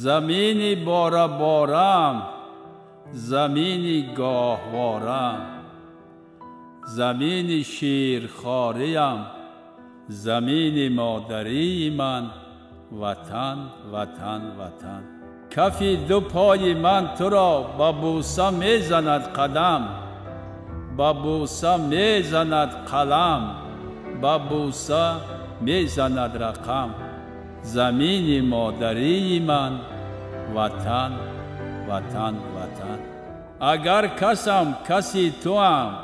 زمینی باره بارم، زمینی گاهوارم، زمینی شیرخواریم، زمینی مادری من، وطن وطن وطن. کفی دو پای من تو را با بوسه میزند قدم، با بوسه میزند قلم، با بوسه میزند رقم. زمین مادری من، وطن وطن وطن. اگر کسم کسی توام،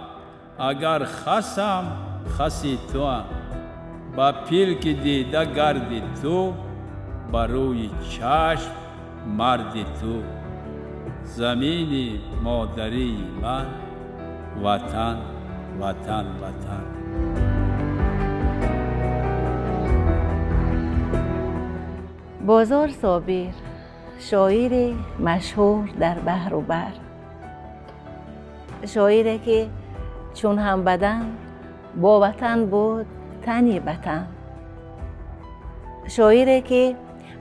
اگر خسم خسی توام. با پیل که دیده گردی تو، بر روی چشم مردی تو. زمین مادری من، وطن وطن وطن. بازار صابر، شاعر مشهور در بحر و بر. شاعری که چون هم بدن با وطن بود تنی وطن. شاعری که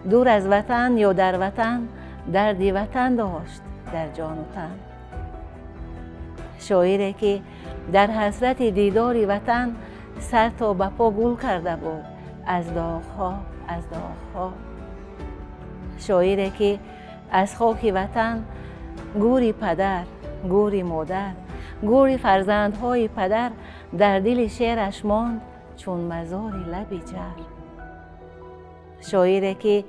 دور از وطن یا در وطن دردی وطن داشت در جان و تن. شاعری که در حسرت دیدار وطن سر تا به پا گل کرده بود از داغ‌ها از داغ‌ها. شاعری که از خاک وطن گوری پدر، گوری مادر، گوری فرزندهای پدر در دل شعرش ماند چون مزار لب جر. شاعری که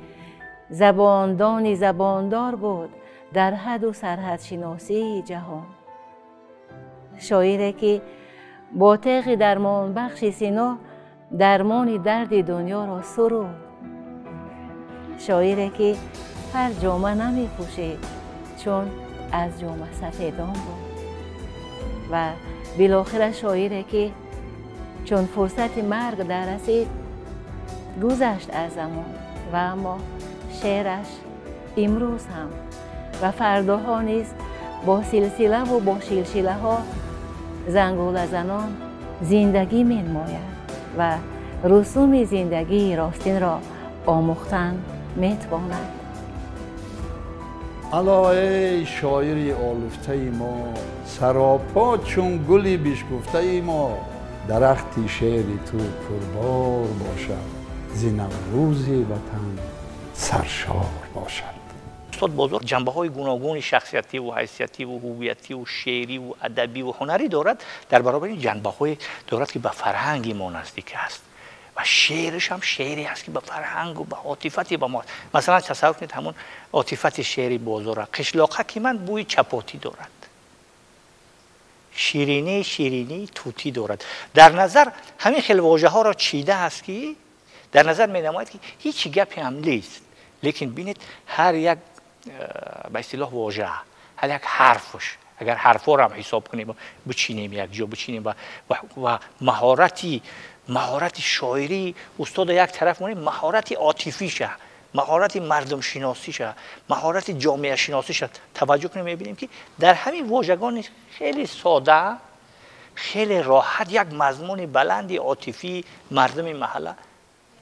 زباندانی زباندار بود در حد و سرحد شناسی جهان. شاعری که با تیغ درمان بخش سینا درمان درد دنیا را سرود. شاعری که هر جامه نمی پوشید چون از جامه سفیدان بود. و بالاخره شاعری که چون فرصت مرگ در رسید گذشت از زمان و اما شعرش امروز هم و فرداها نیز با سلسله و با شلشله ها زنگوله زنان زندگی می نماید و رسوم زندگی راستین را آموختن می تواند. الا ای شاعری آلفته ما، سراپا چون گلی بشکفته ما. درختی شعری تو پربار باشد، زینوروزی وطن سرشار باشد. استاد بازار جنبه‌های گوناگون شخصیتی و حیثیتی و هویتی و شعری و ادبی و هنری دارد، در برابر این جنبه‌های دارد که به فرهنگ ما نزدیک است و شعرش هم شعری است که به فرهنگ و به عاطفتی با ما. مثلا تصور کنید همون عاطفت شعری بازار، قشلاقک من بوی چپاتی دارد، شیرینی شیرینی توتی دارد. در نظر همین خیلی واژه ها را چیده است که در نظر می نماید که هیچ گپی هم نیست، لیکن ببینید هر یک به اصطلاح واژه، هر یک حرفش اگر حرفا را هم حساب کنیم بچینیم یک جا بچینیم و مهارت شاعری استاد یک طرف مونه، مهارت عاطفیشه، مهارت مردم شناسیشه، مهارت جامعه شناسیشه. توجه کنیم میبینیم که در همین واژگان خیلی ساده، خیلی راحت یک مضمون بلندی عاطفی مردم محله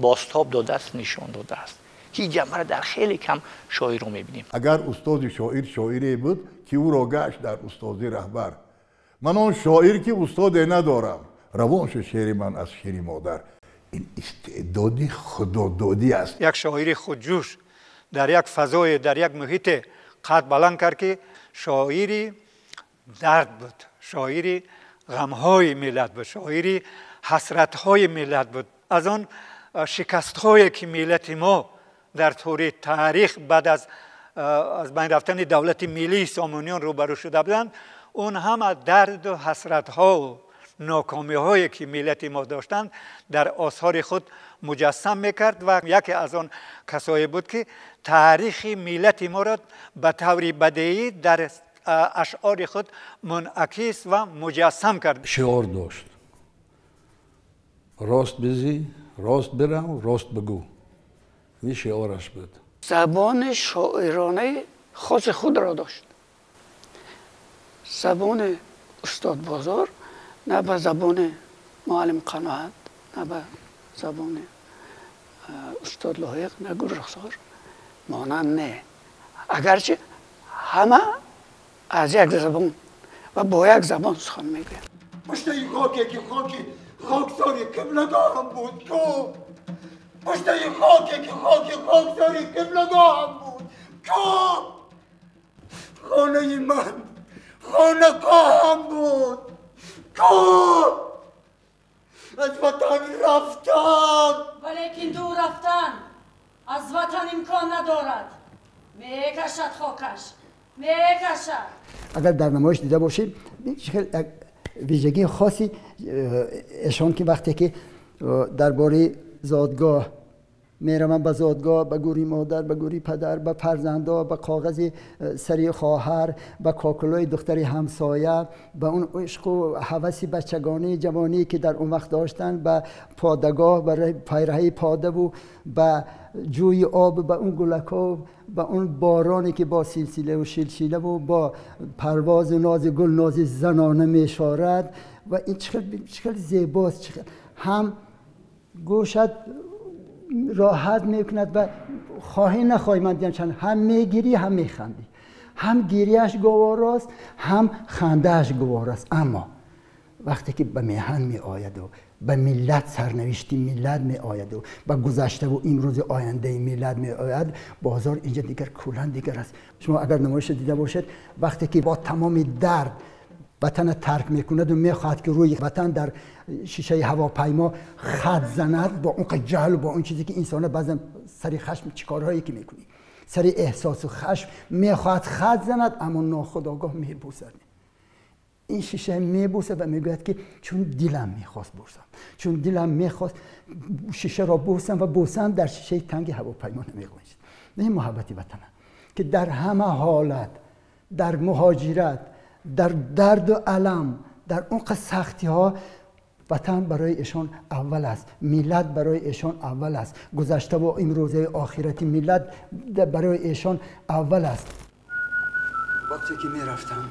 بازتاب داده است، نشان داده است که این جنبه را در خیلی کم شاعر رو میبینیم. اگر استاد شاعر شاعری بود که او را گشت در استادی رهبر. من آن شاعر که استاد ندارم، روان شد شعر من از شعر مادر. این استعدادی خدادادی است. یک شاعر خودجوش در یک فضای، در یک محیط قد بلند کرد که شاعری درد بود، شاعری غمهای ملت بود، شاعری حسرتهای ملت بود. از آن شکستهایی که ملت ما در طور تاریخ بعد از بین رفتن دولت ملی سامانیان روبرو شده بودند، اون هم درد و حسرتها و ناکامی هایی که ملت ما داشتند در آثار خود مجسم میکرد و یکی از آن کسایی بود که تاریخ ملت ما را به طور بدیعی در اشعار خود منعکس و مجسم کرد. شعار داشت، راست بزی، راست برم، راست بگو. این شعارش بود. زبان شاعرانه خاص خود را داشت. زبان استاد بازار نه به زبان معلم قناعت، نه به زبان استاد لایق، نه گل رخسار مانند نه. اگرچه همه از یک زبان و با یک زبان سخن میگویند. پشت این خاکی که خاکساری قبلگاهم بود کو، پشت این خاکی که خاکساری قبلگاهم بود کو، خانه من خانقاهم بود کو، از وطن رفتم. ولیکن دور رفتن از وطن امکان ندارد، میکشد خاکش میکشد. اگر در نمایش دیده باشید ویژگی خاصی ایشان که وقتی که درباره زادگاه میروم، به زادگاه، به گوری مادر، به گوری پدر، به فرزندا، به کاغذ سری خواهر، به کاکلوی دختری همسایه، به اون عشق و هوس بچگانه جوانی که در اون وقت داشتن، به پادگاه، به پیرهی پاده و به جوی آب، به اون گلکا، به اون بارانی که با سلسله و شلشله و با پرواز و ناز گل ناز زنانه میشارد و این چقدر زیباست، چقدر هم گوشت راحت میکند و خواهی نخواهی من دیدم چند هم میگیری هم میخندی، هم گیریش گواراست هم خندهش گواراست. اما وقتی که به میهن می آید و به ملت سرنوشتی ملت می آید و به گذشته و امروز آینده ملت می آید، بازار اینجا دیگر کلا دیگر است. شما اگر نمایش دیده باشید وقتی که با تمام درد وطن ترک میکند و میخواهد که روی وطن در شیشه هواپیما خط زند، با اون جهل و با اون چیزی که انسان بعضا سری خشم چیکارهایی که میکنی سری احساس و خشم میخواهد خط زند، اما ناخودآگاه میبوسد. این شیشه میبوسه و میگوید که چون دلم میخواست بوسم، چون دلم میخواست شیشه را بوسم و بوسم در شیشه تنگ هواپیما نمیگوید. این محبت وطن که در همه حالت، در مهاجرت، در درد و علم، در اون سختی ها، وطن برای ایشان اول است، ملت برای ایشان اول است، گذشته و امروزه آخرتی ملت برای ایشان اول است. وقتی که میرفتم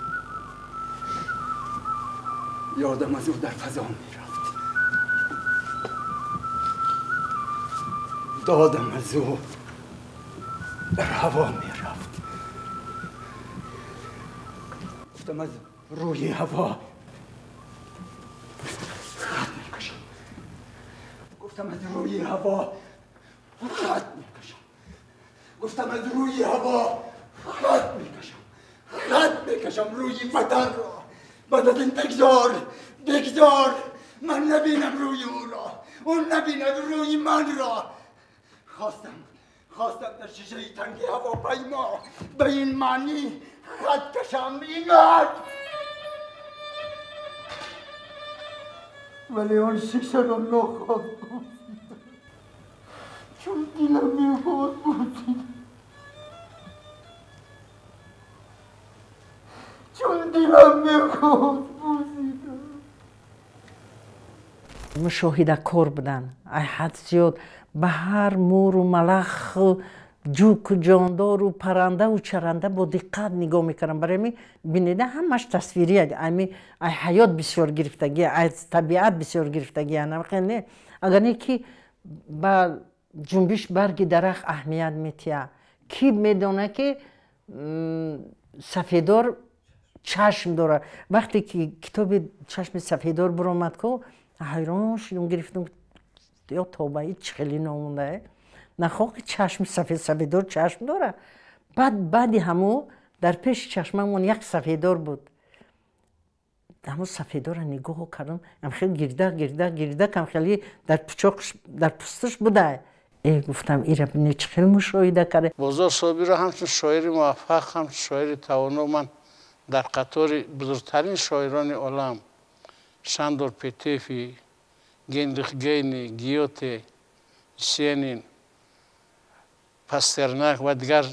یادم از او در فضا میرفت، دادم از او در هوا میرفت، گفتم از روی هوا خط میکشم، گفتم از روی هوا خط میکشم، گفتم از روی هوا خط میکشم، خط میکشم روی وطن را. بعد از این بگذار من نبینم روی او را، اون نبیند روی من را. خواستم در شیشه تنگ هواپیما به این معنی خط کشم اینقدر، ولی اون شیشه را نخواست بوسیدم، چون دلم میخواست بوسیدم، چون دلم میخواست بوسیدم. مشاهده کار بودن، ای حد زیاد به هر مور و ملخ جوک و جاندار و پرنده و چرنده با دقت نگاه میکردم. برای می بینیده همش تصویریه، ای حیات بسیار گرفتگی، از طبیعت بسیار گرفتگی. نه اگر نه که با جنبش برگ درخت اهمیت میتیه، کی میدونه که سفیدار چشم داره. وقتی که کتاب چشم سفیدار برآمد که حیران شدم، گرفتم یا توبه هیچ خیلی نامونده نخواه که چشم سفیدار چشم داره. بعدی همو در پیش چشممون یک سفیدار بود، همون سفیدار رو نگاه کردم، هم خیلی گریده کم خیلی در پوستش بوده. گفتم ایره بینه چه خیلی مشاهده کرده. بازار صابی را همچون شاعر موفق، همچون شاعر توانا من در قطار بزرگترین شاعران عالم شاندور پیتیفی، گینریخ گینی، گیوته، سینین، پاسترناک و دیگر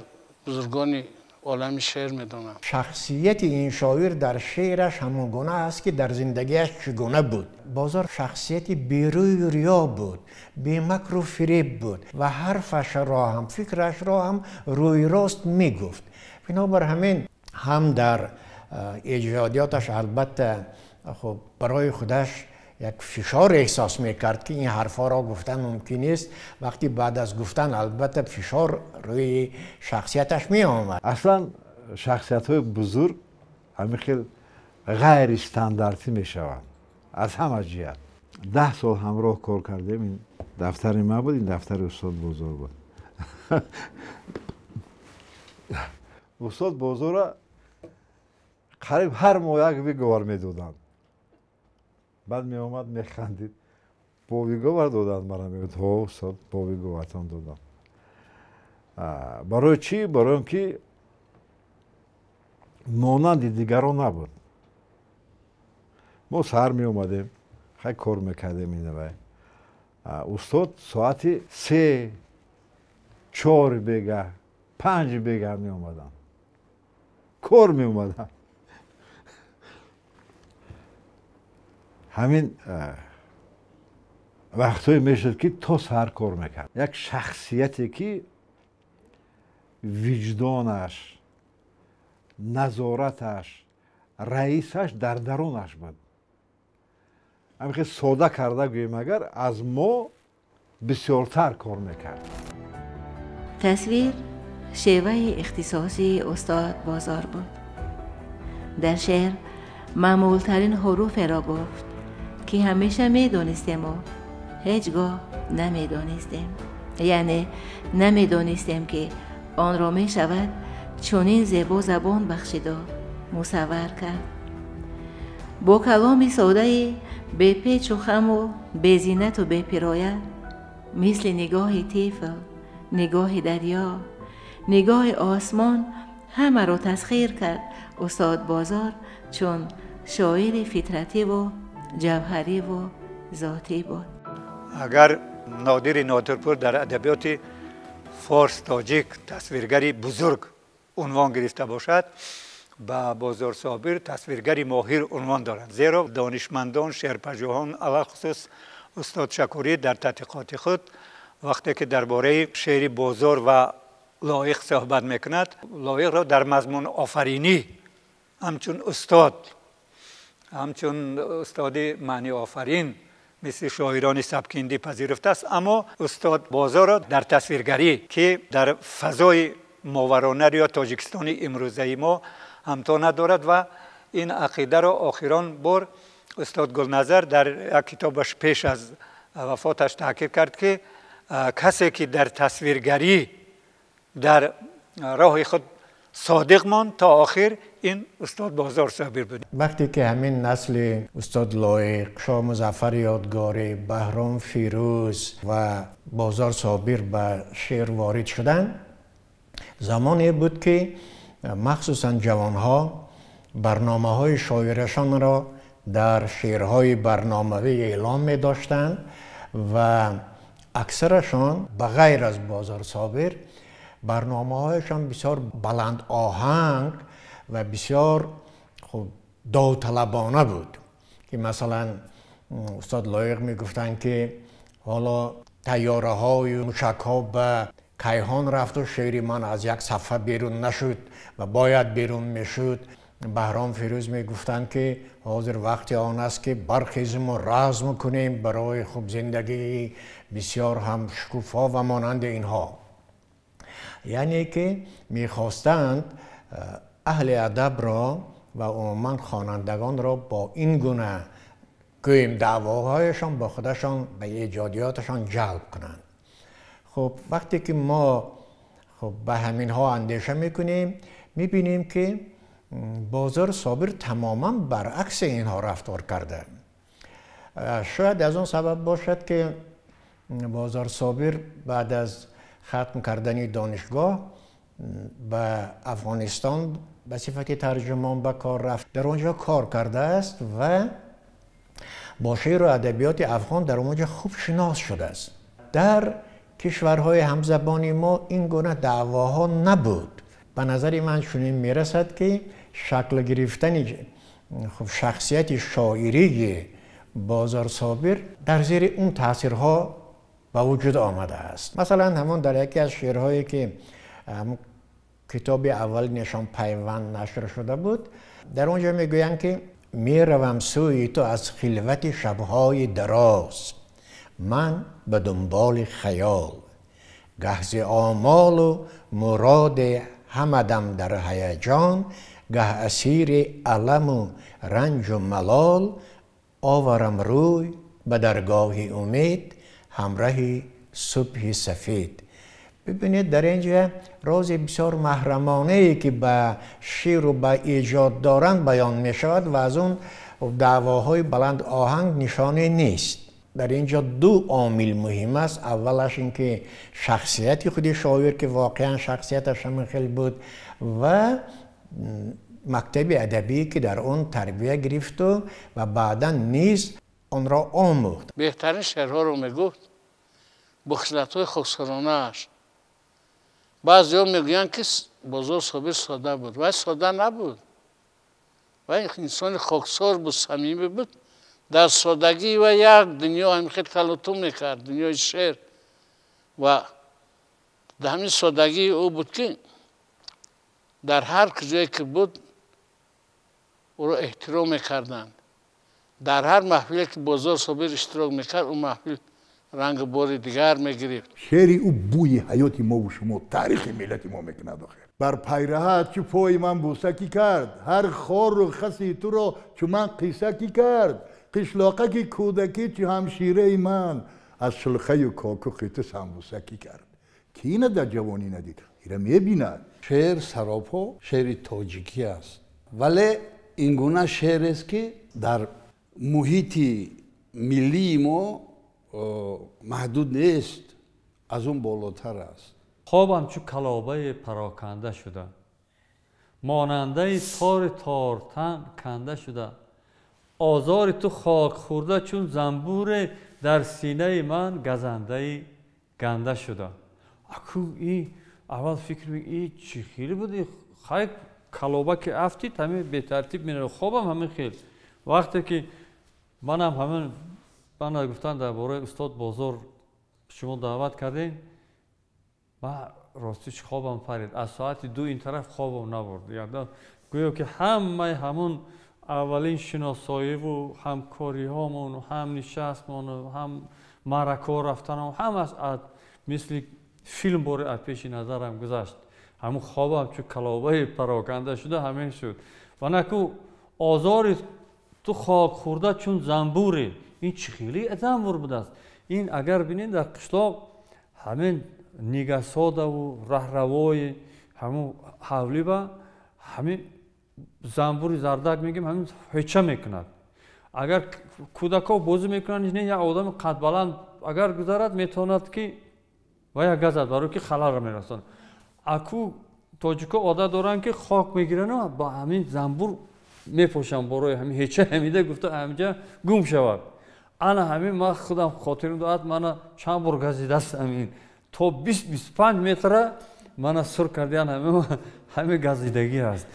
بزرگان عالم شعر میدونم. شخصیت این شاعر در شعرش همون گونه است که در زندگیش چگونه بود. بازار شخصیتی بیروی و ریا بود، بی مکر و فریب بود و حرفش را هم فکرش را هم روی راست میگفت. بنابر همین هم در ایجادیاتش البته خب برای خودش یک فشار احساس میکرد که این حرفا را گفتن ممکن است. وقتی بعد از گفتن البته فشار روی شخصیتش می آمد. اصلا شخصیت های بزرگ همین خیلی غیر استانداردی می شوند از همه جهت. 10 سال همراه کار کردیم. این دفتر ما بود، این دفتر استاد بزرگ بود. استاد بزرگ را قریب هر ماه یک ویگوار می دادند. بعد می آمد می خندید. با ویگوار دادند مرا می گفت ها استاد با ویگوارتان دادم. برای چی؟ برای اینکه مانند دیگران نبود. ما سر می اومدیم خیلی کار میکردیم این وای. استاد ساعتی 3 4 بیگه 5 بیگه می اومدن کار می اومدن. همین وقتایی میشد که تا سر کار میکرد. یک شخصیتی که وجدانش، نظارتش، رئیسش در درونش بود. همین ساده کرده گوییم اگر از ما بسیارتر کار میکرد. تصویر شیوه اختصاصی استاد بازار بود. در شعر معمولترین حروف را گفت که همیشه میدانستیم و هیچگاه نمیدانستیم. یعنی نمیدانستیم که آن را می شود چنین زیبا زبان بخشید و مصور کرد. با کلام ساده بی پیچ و خم و بی زینت و بی پیرایه، مثل نگاه طفل، نگاه دریا، نگاه آسمان، همه را تسخیر کرد استاد بازار، چون شاعر فطرتی و جوهری و ذاتی بود. اگر نادر نادرپور در ادبیات فارس تاجیک تصویرگری بزرگ عنوان گرفته باشد، با بازار صابر تصویرگری ماهر عنوان دارند. زیرا دانشمندان، شعرپژوهان، علی خصوص استاد شکوری در تحقیقات خود وقتی که درباره شعر بازار و لایق صحبت میکند، لایق را در مضمون آفرینی همچون استاد معنی آفرین مثل شاعران سبکندی پذیرفته است، اما استاد بازار را در تصویرگری که در فضای ماورانه یا تاجیکستانی امروزه ما همتا ندارد و این عقیده را آخران بار استاد گلنظر در یک کتابش پیش از وفاتش تحقیق کرد که کسی که در تصویرگری در راه خود صادق ماند تا آخر این استاد بازار صابر بود. وقتی که همین نسل استاد لایق، شاه مظفر یادگاری، بهرام فیروز و بازار صابر به شعر وارد شدن، زمانی بود که مخصوصا جوانها برنامه‌های شاعرشان را در شعرهای برنامه‌ای اعلام می داشتند و اکثرشان بغیر از بازار صابر برنامه‌هایشان بسیار بلند آهنگ و بسیار داوطلبانه بود که مثلا استاد لایق می گفتند که حالا طیاره های موشک ها به کیهان رفت و شعر من از یک صفحه بیرون نشد و باید بیرون میشد. بهرام فیروز می گفتند که حاضر وقت آن است که برخیزیم و رزم کنیم برای خوب زندگی بسیار هم شکوفا و مانند اینها. یعنی که میخواستند اهل ادب را و عموما خوانندگان را با این گونه گویم دعواهایشان با خودشان به ایجادیاتشان جلب کنند. خب وقتی که ما به همین ها اندیشه میکنیم میبینیم که بازار صابر تماما برعکس اینها رفتار کرده. شاید از اون سبب باشد که بازار صابر بعد از ختم کردن دانشگاه به افغانستان به صفت ترجمان به کار رفت. در اونجا کار کرده است و با شعر و ادبیات افغان در اونجا خوب شناس شده است. در کشورهای همزبانی ما این گونه دعواها نبود. به نظر من چنین میرسد که شکل گرفتن شخصیت شاعری بازار صابر در زیر اون تاثیرها به وجود آمده است. مثلا همون در یکی از شعرهایی که کتاب اول نشان پیوند نشر شده بود، در اونجا میگویند که می روم سوی تو از خلوت شبهای دراز، من به دنبال خیال، گه ز آمال و مراد همدم در هیجان، گه اسیر علم و رنج و ملال، آورم روی به درگاه امید، همراه صبح سفید. ببینید در اینجا راز بسیار محرمانه ای که به شعر و به ایجاد دارند بیان می شود و از اون دعواهای بلند آهنگ نشانه نیست. در اینجا دو عامل مهم است. اولش اینکه شخصیت خود شاعر که واقعا شخصیتش همین خیلی بود و مکتب ادبی که در اون تربیه گرفت و بعدا نیز آن را آموخت. بهترین شعرها رو میگفت بخشلت‌های خسرانه‌اش. بعضی‌ها میگویند که بازار صابر ساده بود و ساده نبود و انسان خاکسار بود، صمیمی بود. در سادگی و یک دنیا هم خیلی تلاطم میکرد، دنیای شعر، و در همین سادگی او بود که در هر کجایی که بود او را احترام میکردند. در هر محفلی که بازار صابر اشتراک میکرد اون محفل رنگ بار دیگر میگرفت. شعری او بوی حیات ما و شما، تاریخ ملت ما میکنه داخل. بر پیرهت چو پای من بوسکی کرد، هر خار و خسی تو را چو من قیسکی کرد، قشلاقک کودکی چو همشیره من، از شلخه و کاکو خیت سمبوسکی کرد. کی اینه در جوانی ندید؟ ایره میبیند. شعر سراپا شعر تاجیکی است، ولی این گونه شعر است که در محیط ملی ما محدود نیست، از اون بالاتر است. خوابم چو کلابه پراکنده شده، ماننده تار تارتن کنده شده، آزار تو خاک خورده چون زنبور، در سینه من گزنده گنده شده. اکو این اول فکر میکنم این چی خیلی بودی، خیلی کلابه که افتید همین به ترتیب میره. خوابم همین خیلی وقتی که منم همین من گفتن در باره استاد بازار شما دعوت کردین، من راستش خوابم پرید. از ساعت 2 این طرف خوابم نبرد. یادم گویا که همون اولین شناسایی و همکاری هامون و هم نشستمان و هم معرکه رفتن و هم از مثل فیلم باره از پیش نظرم گذشت. همون خوابم چون کلابه پراکنده شده همین شد. و نکو آزار تو خاک خورده چون زنبوری، این چی خیلی زنبور بوده است. این اگر بینید در قشلاق همین نگهساده و رهروای همون حولی با همین زنبوری زردک میگیم همین هیچه میکند. اگر کودکا بازی میکنند نه یک آدم قد بلند اگر گذارد میتواند که و یک گزد برای که خلل را میرسند. اکو تاجیکا عادت دارن که خاک میگیرن و با همین زنبور میپوشن برای همین هیچه همیده گفته همینجا گم شود. انا همین ما خودم خاطرم داد من چند بار گزیده است همین تا 20-25 متر من سر کردن همین گزیدگی است.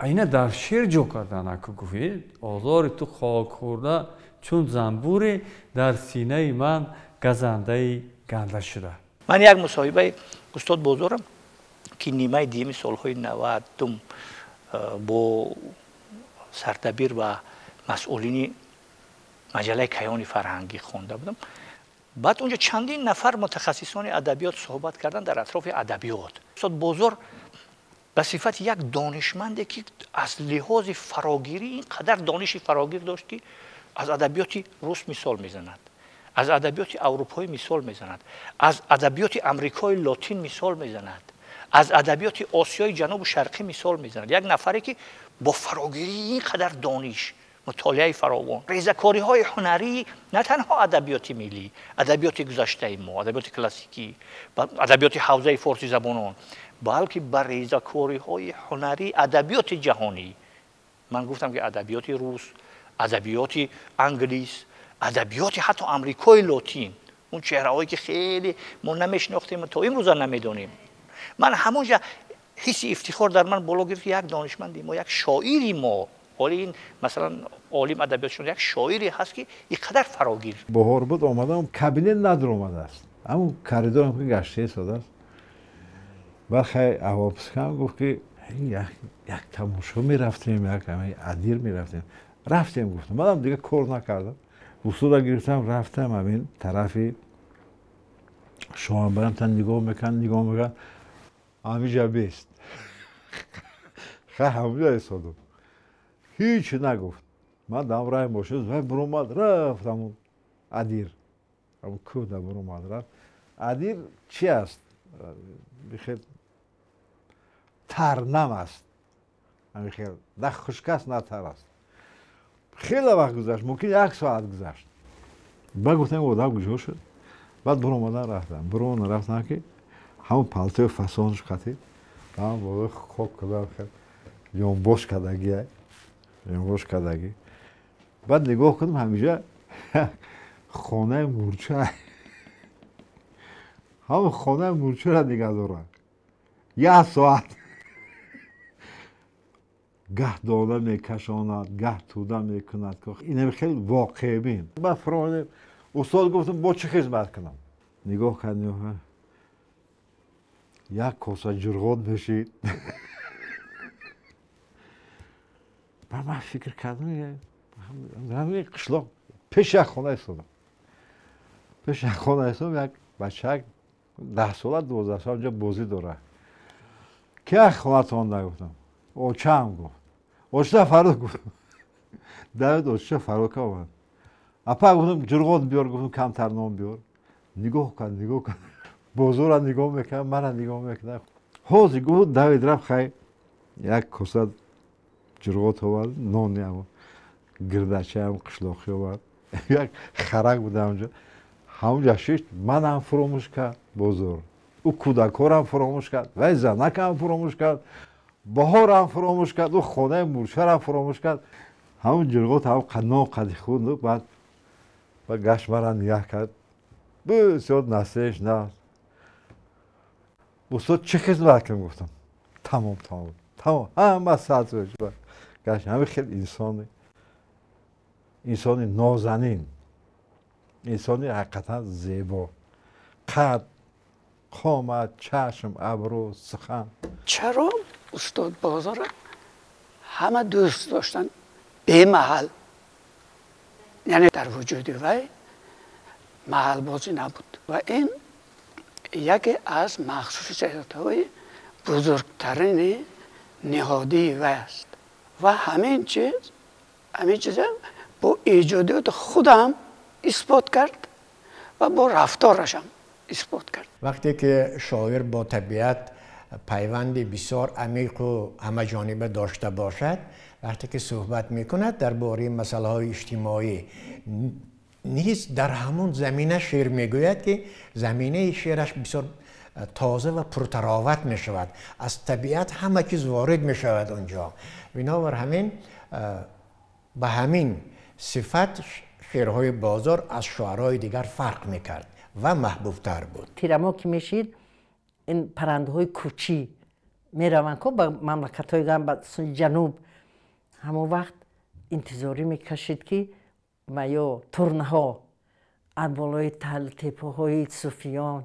اینه در شعر جو کردن اکو گفت آزار تو خاک خورده چون زنبوری، در سینه من گزنده گنده شده. من یک مصاحبه استاد بزرگم که نیمه دیمی سالهای 90 با سردبیر و مسئولین مجله کیان فرهنگی خونده بودم. بعد اونجا چندین نفر متخصصان ادبیات صحبت کردن در اطراف ادبیات. استاد بزرگ به صفت یک دانشمندی که از لحاظ فراگیری اینقدر دانشی فراگیر داشت که از ادبیات روس مثال میزند، از ادبیات اروپایی مثال میزند، از ادبیات امریکای لاتین مثال میزند، از ادبیات آسیای جنوب و شرقی مثال میزند. یک نفری که با فراگیری اینقدر دانش، مطالعه فراوان، ریزکاری های هنری، نه تنها ادبیات ملی، ادبیات گذشته ما، ادبیات کلاسیکی، ادبیات حوزه فارسی زبانان، بلکه بر ریزکاری های هنری ادبیات جهانی. من گفتم که ادبیات روس، ادبیات انگلیس، ادبیات حتی امریکای لاتین، اون چهره‌هایی که خیلی ما نمیشناختیم تا این روزا نمیدونیم. من همونجا حس افتخار در من بالا گرفت یک دانشمندی ما، یک شاعری ما، ولی این مثلا عالم ادبیاتشون یک شاعری هست که اینقدر فراگیر. بهار بود آمدم کابینه ندر اومده است، همون کاریدور هم که گشته ساده است. برخی احوابسکم گفت که یک تماشا میرفتیم، یک ادیر میرفتیم. رفتیم گفتم منم دیگه کار نکردم استاد گرفتم رفتم همین طرفی شما برم تا نگاه میکن همینجا بیست خیلی همینجا ایستادم هیچ نگفت من دم رای ماشین برومد رفتم اون عدیر اون کود برومد رفت عدیر چی است؟ بخیر ترنم است خیلی نه خشک است نه تر است خیلی وقت گذشت ممکن 1 ساعت گذشت بعد گفتم آدم گوشو شد بعد برومدن رفتم که همون پالتوی فسانش خطی همون باید خوب کدام خیلی یونبوش کدگی بعد نگاه کنم همینجا خانه مورچه همون خانه مورچه را نگاه دارم 1 ساعت گه داده میکشاند گه توده میکند این خیلی واقعی بین من فرمانه استاد گفتم با چه خدمت کنم نگاه کردم 1 کاسه جرغات بشید بعد من فکر کردم همین قشلاق پیش یک خانه ایستادم یک بچه 10 ساله 12 ساله اونجا بازی داره که یک خانه تان نگفتم اوچه هم گفت اوچه فراد گفت داوید اوچه فراد که آمد اپا گفتم جرغات بیار گفتم کمتر نام بیار نگاه کن بازو را نگاه میکنم من را نگاه میکنم حوزی گفت داوید رفت خیلی 1 کاسه جرغات آورد نانی هم گردچه هم قشلاقی آورد یک خرک بوده اونجا همونجا شیشت من هم فراموش کرد بزرگ او کودکار هم فراموش کرد و زنک هم فراموش کرد بهار هم فراموش کرد او خانه مورچه هم فراموش کرد همون جرغات هم قناع قدی خوند بعد گشت مرا نگاه کرد بسیار نسیش نه استاد چه خدمت کنم گفتم تمام همه ساعت روش گشت همه خیلی انسانی نازنین انسانی حقیقتا زیبا قد قامت چشم ابرو سخن چرا استاد بازار همه دوست داشتن به محل یعنی در وجود وی محل بازی نبود و این یکی از مخصوصیت‌های بزرگترین نهادی وی است و همین چیز با ایجادات خودم اثبات کرد و با رفتارش هم اثبات کرد. وقتی که شاعر با طبیعت پیوندی بسیار عمیق و همه جانبه داشته باشد وقتی که صحبت میکند درباره مسائل های اجتماعی نیز در همون زمینه شعر میگوید که زمینه شعرش بسیار تازه و پرتراوت می شود از طبیعت همه چیز وارد می شود اونجا بنابر همین به همین صفت شعرهای بازار از شعرهای دیگر فرق می کرد و محبوب تر بود تیرما که میشید این پرنده های کوچی می روند که به مملکت های جنوب همون وقت انتظاری می کشید که یا ترنه ها از بالای تل تپه های صوفیان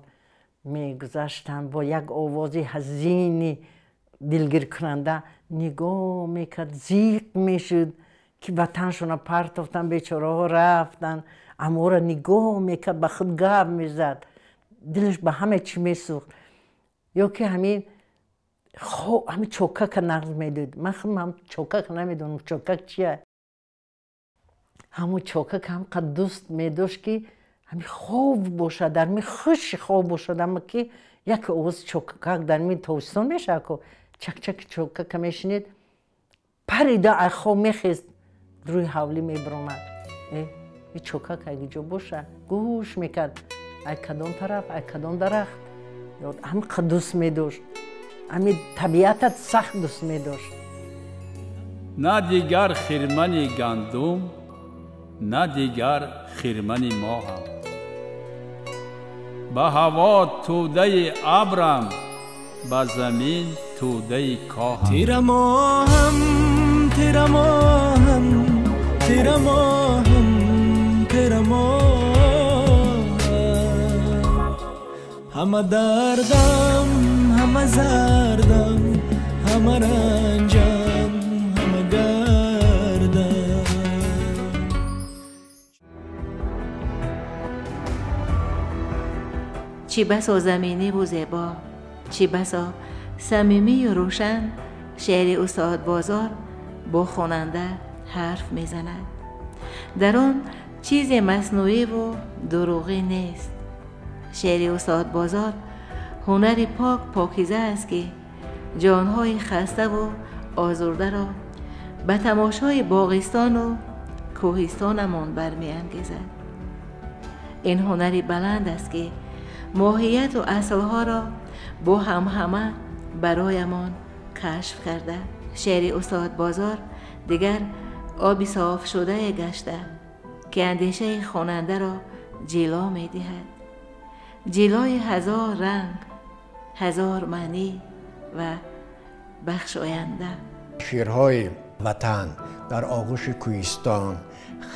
می گذشتن با یک آوازی حزینی دلگیر کننده نگاه میکرد زیق میشد که وطنشون پرتافتن بیچاره ها رفتن اما را نگاه میکرد به خود گپ میزد دلش به همه چی میسوخت یا که همین چوکک نقل میدود من هم چوکک نمیدونم چوکک چیه همون چوکک هم قد دوست میداشت که همین خوب باشه در می خوش خوب باشه اما که یک آواز چوکک در می توستان میشه که چک چک چوکک میشنید پریده از خواب میخیست روی حولی میبرامد این چوکک اگه جا باشه گوش میکرد ای کدام طرف ای کدام درخت هم قد دوست میداشت همین طبیعتت سخت دوست میداشت نه دیگر خرمن گندم نه دیگر خرمن ماهم به هوا توده ابرم به زمین توده کاهم تیره ماهم تیره ماهم تیره ماهم تیره ماهم همه دردم همه زردم همه رنجم همه گردم چی بسا زمینی و زیبا، چی بسا صمیمی و روشن، شعر استاد بازار با خواننده حرف میزند. در آن چیز مصنوعی و دروغی نیست. شعر استاد بازار هنر پاکیزه است که جانهای خسته و آزرده را به تماشای باغستان و کوهستانمان برمی‌انگیزد. این هنری بلند است که ماهیت و اصلها را با همه برایمان کشف کرده. شعر استاد بازار دیگر آبی صاف شده گشته که اندیشه خواننده را جلو می دهد. جلوی هزار رنگ، هزار معنی و بخشاینده. شعرهای وطن در آغوش کوهستان،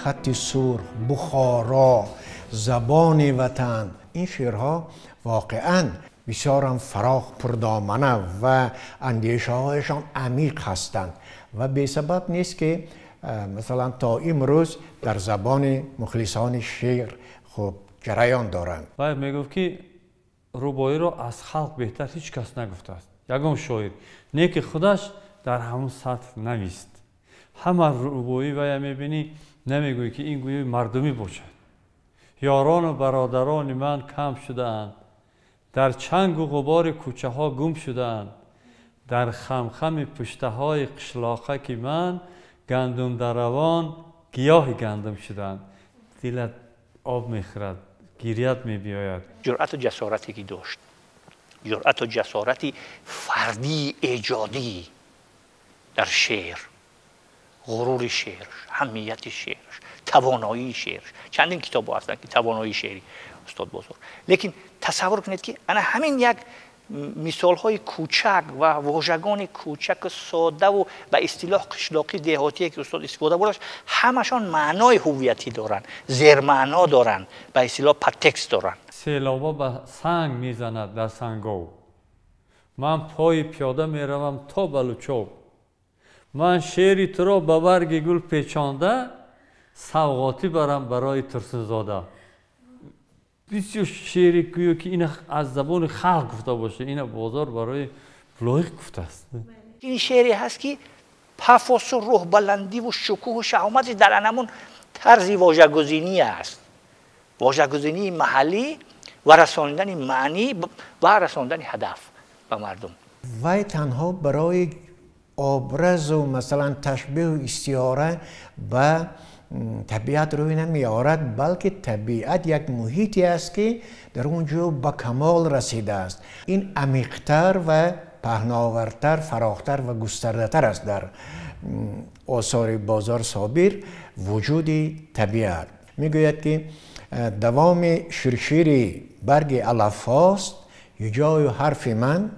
خط سرخ، بخارا، زبان وطن، این شعرها واقعاً بسیار فراخ پردامنه و اندیشه هایشان عمیق هستند و به سبب نیست که مثلا تا امروز در زبان مخلصان شعر خب جریان دارند. باید میگفت که روبایی را از خلق بهتر هیچ کس نگفته است. یگان شاعر نه که خودش در همون سطح نویست. همه روبایی باید میبینی نمیگویی که این گویی مردمی باشد. یاران و برادران من کم شده‌اند، در چنگ و غبار کوچه ها گم شده‌اند، در خمخم پشته های قشلاقه که من گندم در روان گیاه گندم شده‌اند. دلت آب میخورد، گریت میبیاید. جرأت و جسارتی که داشت، جرأت و جسارتی فردی ایجادی در شعر، غرور شعرش، همیت شعرش، توانایی شعرش. چندین کتاب هستن که توانایی شعری استاد بازار. لیکن تصور کنید که انا همین یک مثال های کوچک و واژگان کوچک ساده و به اصطلاح قشلاقی دهاتی که استاد استفاده بردش، همشان معنای هویتی دارن، زیر معنا دارن، به اصطلاح پتکس دارن. سیلابا به سنگ میزند در سنگو، من پای پیاده میروم تا بلوچوب، من شعری تو را به برگ گل پیچانده، سوغاتی برم برای ترسنزاده. بسیار شعری که این از زبان خلق گفته باشه، این بازار برای لایق گفته است. این شعری هست که پافوس و روح بلندی و شکوه و شهامت در همون طرزی واژه‌گزینی است. واژه‌گزینی محلی و رساندن معنی و رساندن هدف به مردم. وای تنها برای آبرز و مثلا تشبیه و استعاره به طبیعت روی نمی آورد، بلکه طبیعت یک محیطی است که در اونجا به کمال رسیده است. این عمیق‌تر و پهناورتر، فراختر و گسترده‌تر است در آثار بازار صابر وجود طبیعت. میگوید که دوام شرشیر برگ علف هاست، یجای و حرف من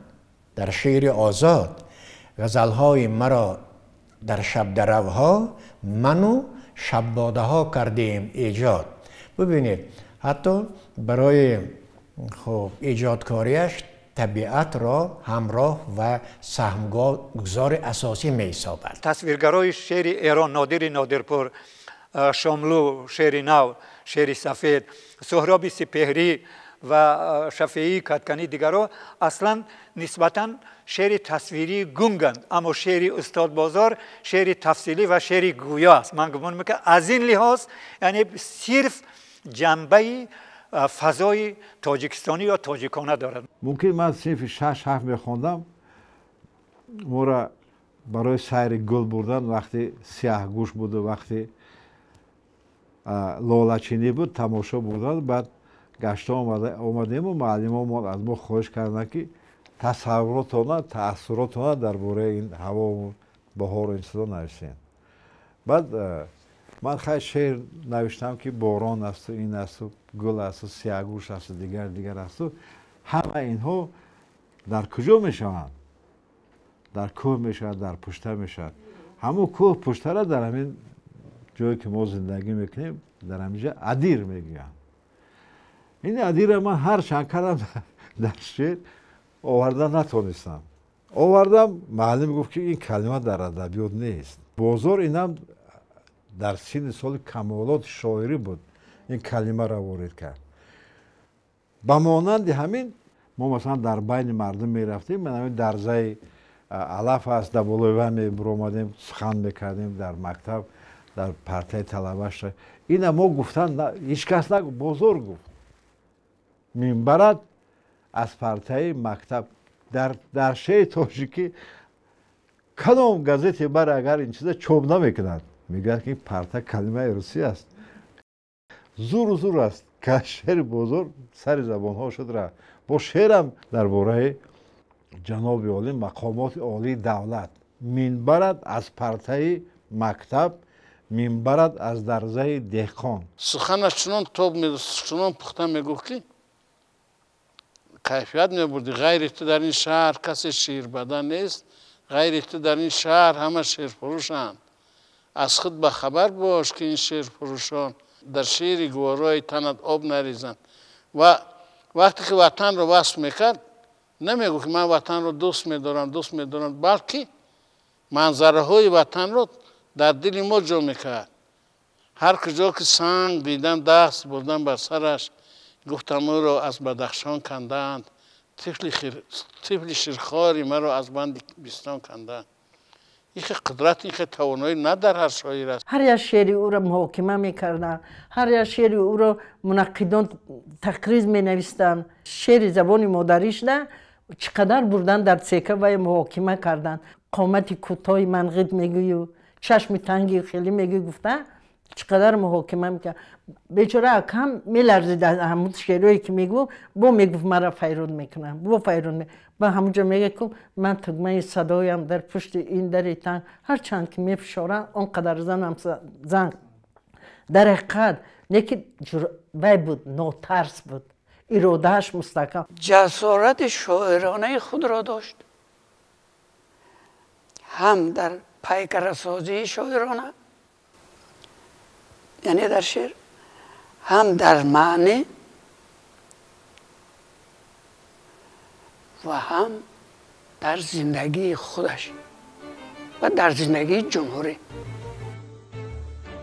در شعر آزاد، غزلهای مرا در شب دروها، منو شباده ها کردیم ایجاد. ببینید حتی برای خب ایجادکاریش طبیعت را همراه و سهمگزار اساسی می حسابد. تصویرگرای شعر ایران نادر نادرپور، شاملو شعر نو، شعر سفید، سهراب سپهری و شفیعی کدکنی دیگرها اصلا نسبتاً شعر تصویری گنگند، اما شعر استاد بازار شعر تفصیلی و شعر گویا است. من گمان میکنم از این لحاظ یعنی صرف جنبه فضای تاجیکستانی یا تاجیکانه دارد. ممکن من صرف 6-7 میخوندم، ما را برای سیر گل بردن وقتی سیاه گوش بود و وقتی لالچینی بود تماشا بردن. بعد گشته آمدیم و معلم از ما خواهش کردن که تصوراتونه، تأثیراتونه درباره این هوا و بهار و این چیزا نوشتین. بعد من خیلی شعر نوشتم که باران است و این است و گل است و سیاه‌گوش است و دیگر است و همه اینها در کجا میشوند؟ در کوه میشود، در پشته میشود. همون کوه پشته را در همین جایی که ما زندگی میکنیم در همینجا ادیر میگن. این ادیر من هر چند کردم در شعر آوردن نتونستم. آوردم معلم گفت که این کلمه در ادبیات نیست. بازار اینم در سن سال کمالات شاعری بود این کلمه را وارد کرد. با مانند همین ما مثلا در بین مردم میرفتیم، من همین درزای علف هست در بالای میبرامدیم، سخن میکردیم در مکتب، در پرتای طلبهش. این ما گفتن هیچ کس نگفت، بزرگ گفت میبرد از پرتای مکتب. در شهر تاجیکی کدام گازتی بر اگر این چیزا چوب نمیکنند، میگن که این پرتای کلمه روسی است. زور است که شعر بزرگ سر زبان ها شد را با شعرم درباره جناب عالی مقامات عالی دولت میبرد از پرتای مکتب، میبرد از درزای دهقان. سخنش چنان توب چنان پخته میگفت که کیفیت میبردی. غیر تو در این شهر کسی شیر بدن نیست، غیر تو در این شهر همه شیر فروشند. از خود به خبر باش که این شیر فروشان در شیر گوارای تنت آب نریزند. و وقتی که وطن رو وصف میکرد نمیگو که من وطن رو دوست میدارم، بلکه منظره های وطن رو در دل ما جا میکرد. هر کجا که سنگ دیدم دست بردم بر سرش، گفتم او را از بدخشان کندند، طفل شیرخواری مرا از بند بیستان کندند. این قدرت، این توانایی نه در هر شاعر است. هر یک شعری او را محاکمه میکردن، هر یک شعری او را منقدان تقریض مینویستند. شعر زبان مادریش نه چقدر بردن در سکه و محاکمه کردن. قامت کوتاه منقد میگوی و چشم تنگی خیلی میگوی گفته چقدر محاکمه میکرد. بیچاره اکم میلرزید از همون شعرهایی که میگو، با میگفت مرا فیرون میکنم، با فیرون میکنم. با همونجا میگه که من تگمه صدایم در پشت این در تنگ هر چند که میفشارم اونقدر زنگ در حقیقت نیکی وی بود، نوترس بود، ارادهش مستقیم. جسارت شاعرانه خود را داشت، هم در پیکره سازی شاعرانه، یعنی در شعر، هم در معنی و هم در زندگی خودش و در زندگی جمهوری.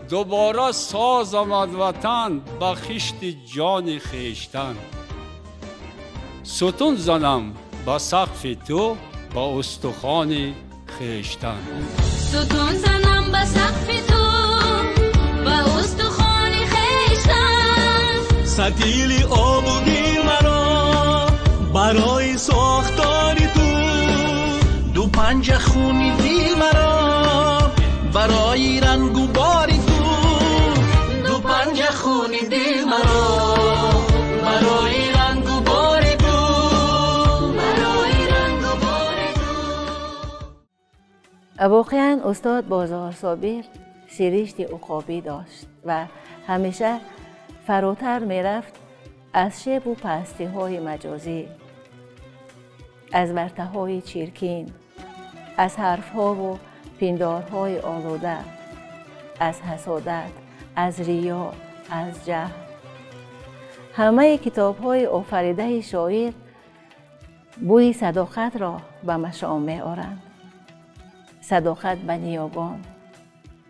دوباره ساز آمد وطن با خشت جان خویشتن، ستون زنم با سقف تو با استخوان خویشتن. ستون زنم با سقف تو با استخوان خویشتن. ستیل آبودی مرا برای ساختاری تو، دو پنج خونی دل مرا برای رنگ و باری تو، دو پنج خونی دل مرا برای رنگ و باری تو، برای رنگ و باری تو. واقعا استاد بازار صابر سرشت عقابی داشت و همیشه فراتر میرفت از شب و پستی های مجازی، از ورطه های چیرکین، از حرف ها و پندارهای آلوده، از حسادت، از ریا، از جهل. همه کتاب های آفریده شاعر بوی صداقت را به مشام می آورند. صداقت به نیاگان،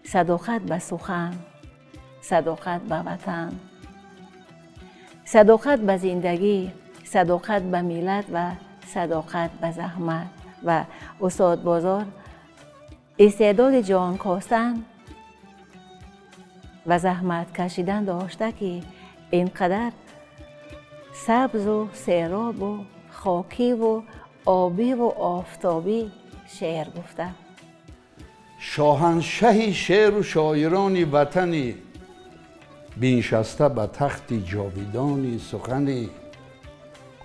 صداقت به سخن، صداقت به وطن، صداقت به زندگی، صداقت به ملت و صداقت به زحمت. و استاد بازار استعداد جان کاستن و زحمت کشیدن داشته که اینقدر سبز و سیراب و خاکی و آبی و آفتابی شعر گفته. شاهنشه شعر و شاعران وطنی، بنشسته به تخت جاویدانی سخنی،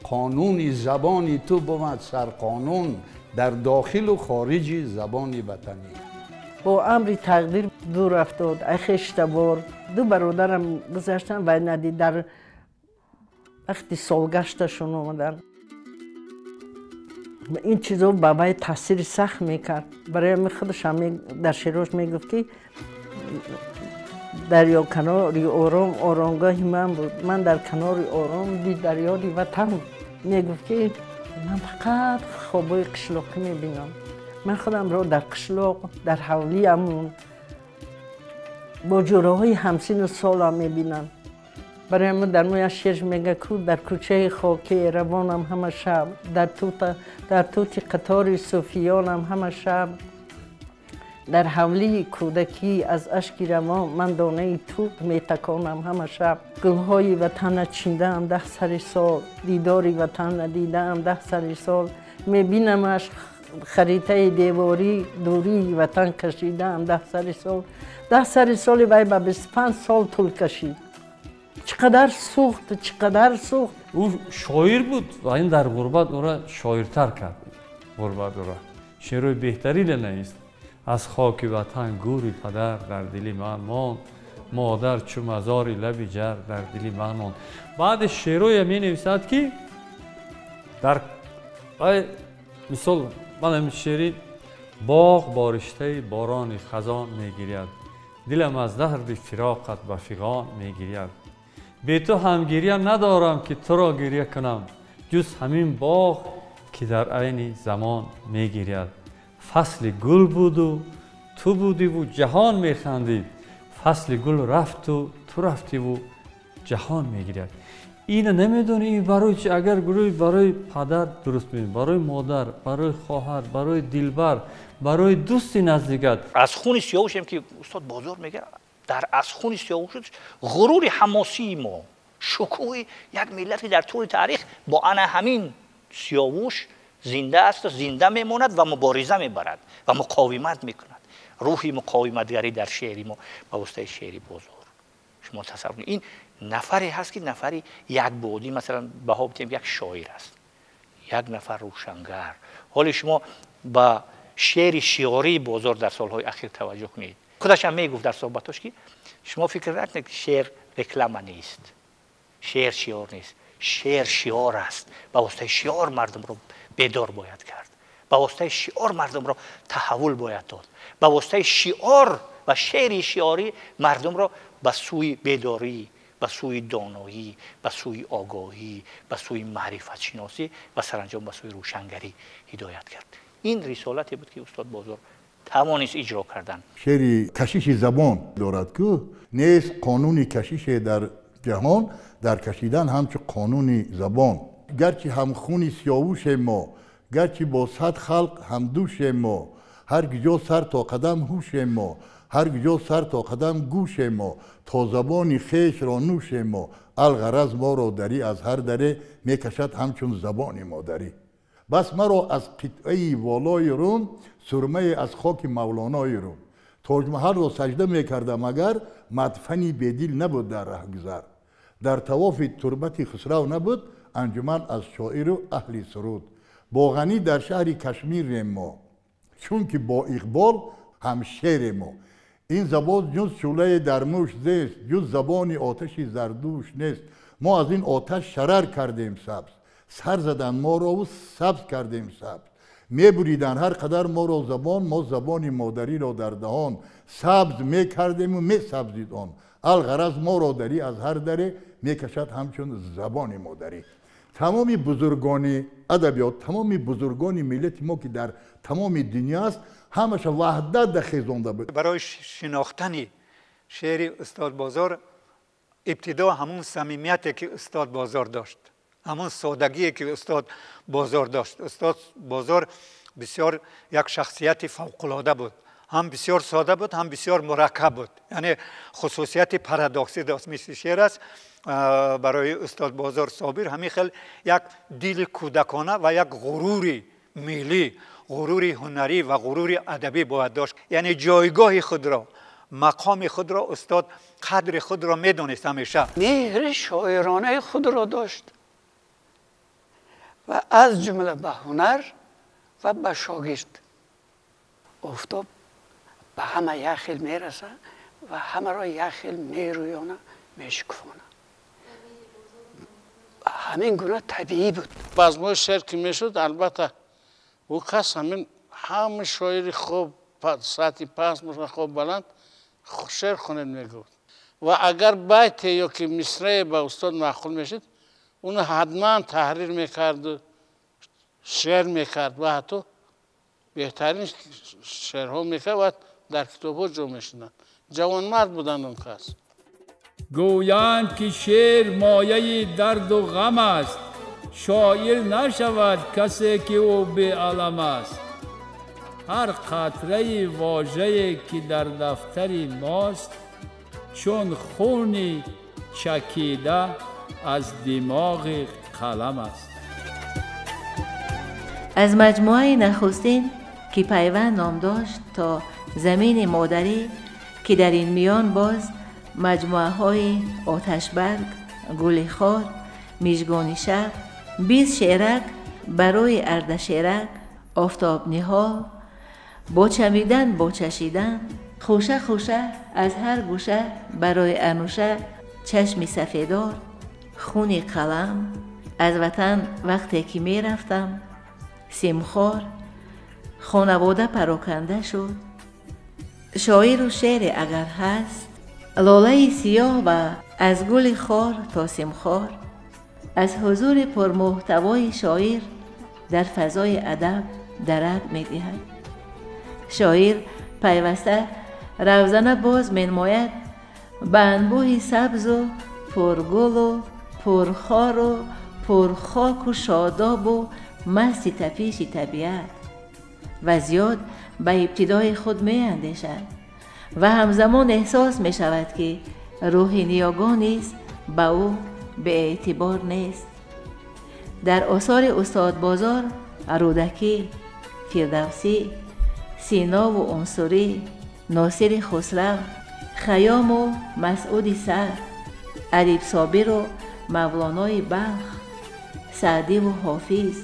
قانونی زبانی تو بود سرقانون، در داخل و خارج زبان وطنی. با امر تقدیر دور افتاد ای خشتبار. دو برادرم گذشتن و ندی در وقتی سالگشتشون اومدن. این چیزا بابای تاثیر سخت میکرد. برای خودش هم در شعرش میگفت که دریا کناری آرام آرامگاهی من بود، من در کنار آرام دی دریا دی وطن. میگفت که من فقط خوابای قشلاقی میبینم، من خودم را در قشلاق در حولی امون با جوره های همسین و سالم میبینم. برای ما در موی شعر میگه کو در کوچه خاکی روانم همه شب، در توت قطار صوفیانم همه شب، در حولی کودکی از اشکی روان من دانه توت میتکانم همه شب. گلهای وطن چیندم 10 سر سال، دیداری وطن ندیدم 10 سر سال، میبینمش خریطه دیواری دوری وطن کشیدم 10 سر سال. 10 سر سالی وی به 25 سال طول کشید. چقدر سوخت، چقدر سوخت. او شاعر بود و این در غربت او را شاعرتر کرد. غربت او را شعرهای بهتری نیست. از خاک وطن گوری پدر در دلی من ماند، مادر چو مزاری لبی جر در دلی من ماند. بعد شعرهای می نویسد که در مثال من همین شعری باغ بارشته باران خزان میگیرد، دلم از درد فراقت به فغان میگیرد. بی تو هم گریه ندارم که تو را گریه کنم، جز همین باغ که در عین زمان میگیرد. فصل گل بود و تو بودی و جهان میخندید، فصل گل رفت و تو رفتی و جهان میگیرد. این نمیدونی این برای چی؟ اگر گروهی برای پدر درست ببین، برای مادر، برای خواهر، برای دلبر، برای دوستی نزدیکت. از خون سیاوش هم که استاد بازار میگه در از خون سیاوش غرور حماسی ما، شکوه یک ملتی در طول تاریخ با انا همین سیاوش زنده است، زنده میماند و مبارزه میبرد و مقاومت میکند. روحی مقاومتگری در شعری ما با واسطه شعری بازار. شما تصور کنید این نفری هست که نفری یک بودی، مثلا بها بتیم یک شاعر است، یک نفر روشنگر. حالا شما با شعر شعاری بازار در سالهای اخیر توجه کنید. خودش هم میگفت در صحبتاش که شما فکر نکنید که شعر رکلام نیست، شعر شعار نیست، شعر شعار است. با واسطه شعار مردم رو بیدار باید کرد، با واسطه شعار مردم رو تحول باید داد، با واسطه شعار و شعر شعاری مردم رو به سوی بیداری، به سوی دانایی، به سوی آگاهی، به سوی معرفت شناسی و سرانجام به سوی روشنگری هدایت کرد. این رسالتی بود که استاد بازار توانست اجرا کردن. شعری کشش زبان دارد که نیست قانونی کشش در جهان در کشیدن همچه قانونی زبان. گرچه هم خونی سیاوش ما، گرچه با صد خلق هم دوش ما، هر گجا سر تا قدم هوش ما، هر گجا سر تا قدم گوش ما، تا زبانی خیش را نوش ما، الغرض ما را دری از هر دره میکشد همچون زبان مادری. بس مرا از قطعه والای روم، سرمه از خاک مولانای روم، تاج محل را سجده میکردم اگر مدفنی بدیل نبود در رهگذر. در طواف تربت خسرو نبود انجمن از شاعر و اهل سرود. با غنی در شهر کشمیر ما، چون که با اقبال هم شعر ما. این زبان جز شعله درموش زیست، جز زبان آتشی زردوش نیست. ما از این آتش شرر کردیم سبز، سر زدن ما را و سبز کردیم سبز. میبریدن هر قدر ما را زبان، ما زبان مادری را در دهان سبز میکردیم و میسبزید آن. الغرض ما را دری از هر دره میکشد همچون زبان مادری. تمامی بزرگان ادبیات، تمامی بزرگان ملت ما که در تمام دنیا است، همش وحدت در خیزانده بود. برای شناختن شعر استاد بازار ابتدا همون صمیمیتی که استاد بازار داشت، همون سادگی که استاد بازار داشت. استاد بازار بسیار یک شخصیت فوق‌العاده بود، هم بسیار ساده بود، هم بسیار مرکب بود. یعنی خصوصیت پارادوکسی داشت. مثل شعر است برای استاد بازار صابر همین خیلی یک دل کودکانه و یک غروری ملی، غروری هنری و غروری ادبی باید داشت. یعنی جایگاه خود را، مقام خود را استاد قدر خود را میدونست همیشه. مهر شاعرانه خود را داشت و از جمله به هنر و به شاگرد. آفتاب به همه یک خیل میرسه و همه را یک خیل میرویانه، میشکفانه. همین گونه طبیعی بود. بازمای شعر که میشد البته او کس همه شاعری خوب ساعتی پس خوب بلند شعر خونید میگفت و اگر بیت یا که مصرع به استاد معقول میشد اون حتما تحریر میکرد و شعر میکرد و حتی بهترین شعرها میکرد و در کتاب ها جا میشدن. جوان مرد بودن اون کس. گویند که شعر مایه درد و غم است، شاعر نشود کسی که او بی علم است. هر قطره واژه‌ای که در دفتر ماست، چون خون چکیده از دماغ قلم است. از مجموعه نخستین که پیوند نام داشت تا زمین مادری که در این میان باز مجموعه های آتشبرگ، گل خار، میژگان شب، 20 شعرک برای اردشیرک، آفتاب نها، با چمیدن با چشیدن، خوشه خوشه از هر گوشه برای انوشه، چشم سفیدار، خون قلم، از وطن وقتی که می رفتم، سیمخوار، خانواده پراکنده شد، شاعر و شعر اگر هست، لاله سیاه و از گل خار تا سیمخوار، از حضور پرمحتوای شاعر در فضای ادب درک می دهد. شاعر پیوسته روزانه باز می نماید به انبوه سبز و پرگل و پرخار و پرخاک و شاداب و مست تپیش طبیعت و زیاد به ابتدای خود می اندیشد و همزمان احساس می شود که روح نیاگان نیز به او به اعتبار نیست. در آثار استاد بازار، رودکی، فردوسی، سینا و عنصری، ناصر خسرو، خیام و مسعود سعد، ادیب صابر و مولانای بلخ، سعدی و حافظ،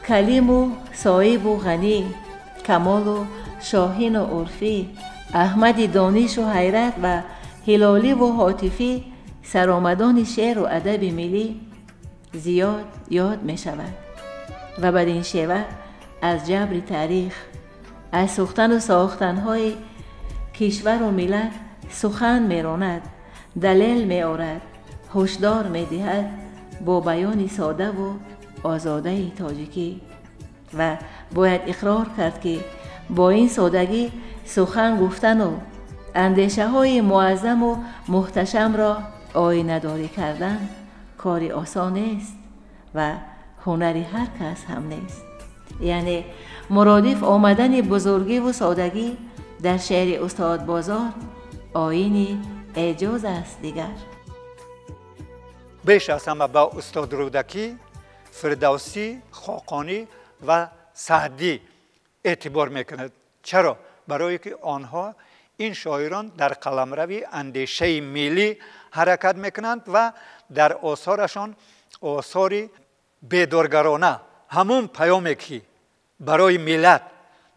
کلیم و صایب و غنی، کمال و شاهین و عرفی، احمد دانش و حیرت و هلالی و حاطفی سرآمدان شعر و ادب ملی زیاد یاد می شود و بدین شیوه از جبر تاریخ، از سوختن و ساختنهای کشور و ملت سخن می راند، دلیل می آورد، هشدار می دهد با بیان ساده و آزاده تاجیکی و باید اقرار کرد که با این سادگی سخن گفتن و اندیشه های معظم و محتشم را آینه داری کردن کاری آسان نیست و هنری هر کس هم نیست. یعنی مرادف آمدن بزرگی و سادگی در شعر استاد بازار آیین اعجاز است دیگر. بیش از همه با استاد رودکی، فردوسی، خاقانی و سعدی اعتبار میکند. چرا؟ برای که آنها این شاعران در قلمروی اندیشه ملی حرکت میکنند و در آثارشان آثاری بیدارگرانه همون پیامی که برای ملت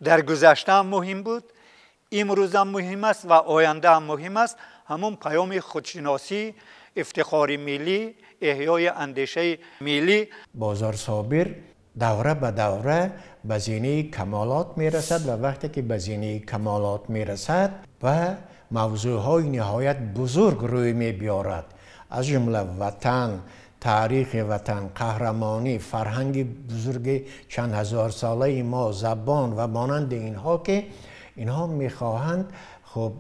در گذشته هم مهم بود، امروز هم مهم است و آینده هم مهم است، همون پیام خودشناسی، افتخار ملی، احیای اندیشه ملی. بازار صابر دوره به دوره به زینه کمالات میرسد و وقتی که به زینه کمالات میرسد و موضوعهای نهایت بزرگ روی میبیارد، از جمله وطن، تاریخ وطن، قهرمانی، فرهنگ بزرگ چند هزار ساله ما، زبان و مانند اینها که اینها میخواهند خب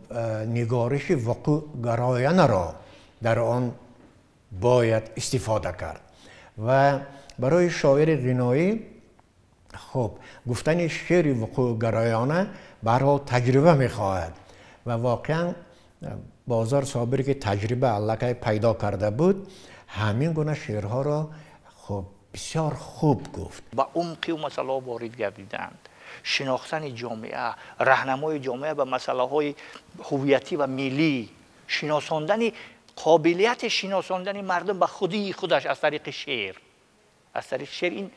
نگارش وقوع گرایانه را در آن باید استفاده کرد و برای شاعر غنایی خب گفتن شعر وقوع گرایانه برای تجربه میخواهد و واقعا بازار صابر که تجربه علاقه پیدا کرده بود همین گونه شعرها را خب بسیار خوب گفت. با عمقی و مسئله وارد گردیدند، شناختن جامعه، راهنمای جامعه به مسئله های هویتی و ملی، شناساندن قابلیت شناساندن مردم به خودش از طریق شعر. از طریق شعر این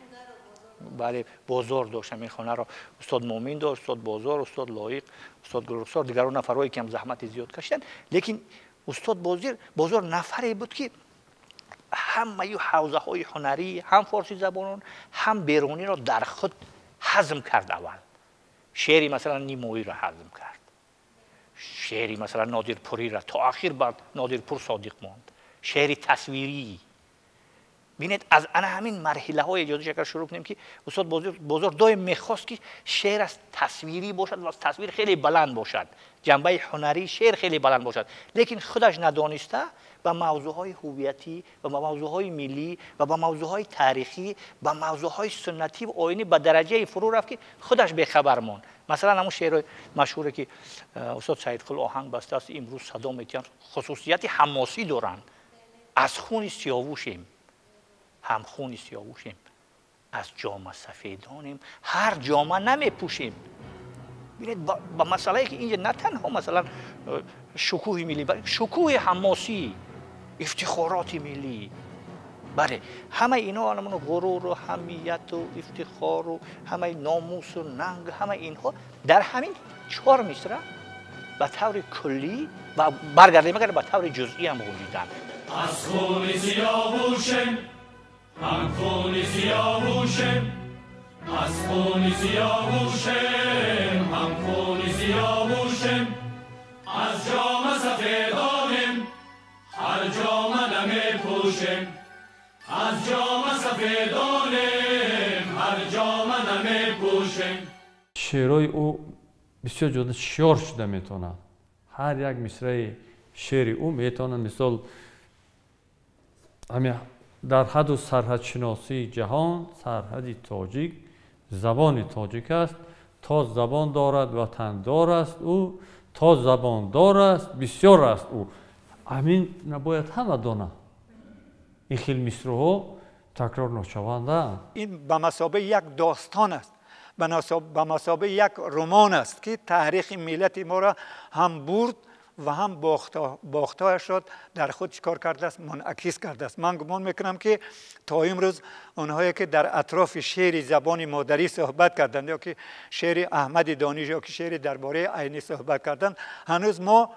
بله بازار داشتم این خانه را استاد مومن داشت، استاد بازار، استاد لایق، استاد گلرخسار، دیگران نفرایی که هم زحمت زیاد کشیدن، لیکن استاد بازار نفری بود که همه حوزه های هنری هم فارسی زبانان هم بیرونی را در خود هضم کرد. اول شعری مثلا نیمایی را هضم کرد، شعری مثلا نادرپوری را تا آخر بعد نادرپور صادق ماند، شعری تصویری. ببینید از انا همین مرحله های ایجاد شکر شروع کنیم که استاد بازار دائم میخواست که شعر از تصویری باشد و از تصویر خیلی بلند باشد، جنبه هنری شعر خیلی بلند باشد، لیکن خودش ندانسته به موضوعهای هویتی و به موضوعهای ملی و به موضوعهای تاریخی و موضوعهای سنتی و آیینی به درجه فرو رفت که خودش بخبر موند. مثلا همون شعر مشهوره که استاد سیدقل آهنگ بسته است، امروز صدا میتن خصوصیت حماسی دارند. از خون سیاوشیم، هم خون سیاوشیم، از جامه سفیدانیم، هر جامه نمیپوشیم. ببینید با مسئله که اینجا نه تنها مثلا شکوه ملی، شکوه حماسی، افتخارات ملی، بله همه اینا علمان غرور و همیت و افتخار و همه ناموس و ننگ، همه اینها در همین 4 مصرع به طور کلی و برگردیم اگر به طور جزئی هم موجودن. از خون سیاوشم، هم خون سیاوشم، از خون سیاوشم، هم خون سیاوشم، از جام سفیدانم، هر جامه نمیپوشم، از جام سفیدانم، هر جامه نمیپوشم. شعرهای او بسیار جدا شعر شده میتونه. هر یک مصرع شعر او میتونه مثال همین در حد و سرحد شناسی جهان، سرحد تاجیک، زبان تاجیک است. تا زبان دارد وطن دار است او، تا زبان دار است بسیار است او. همین نباید همه دانه. این خیلی مصرع‌ها تکرار نشونده. این به مثابه یک داستان است، به مثابه یک رمان است که تاریخ ملت ما را هم برد و هم باخته شد در خود چیکار کرده است، منعکس کرده است. من گمان میکنم که تا امروز اونهایی که در اطراف شعر زبان مادری صحبت کردند یا که شعر احمد دانش یا که شعر درباره عینی صحبت کردند، هنوز ما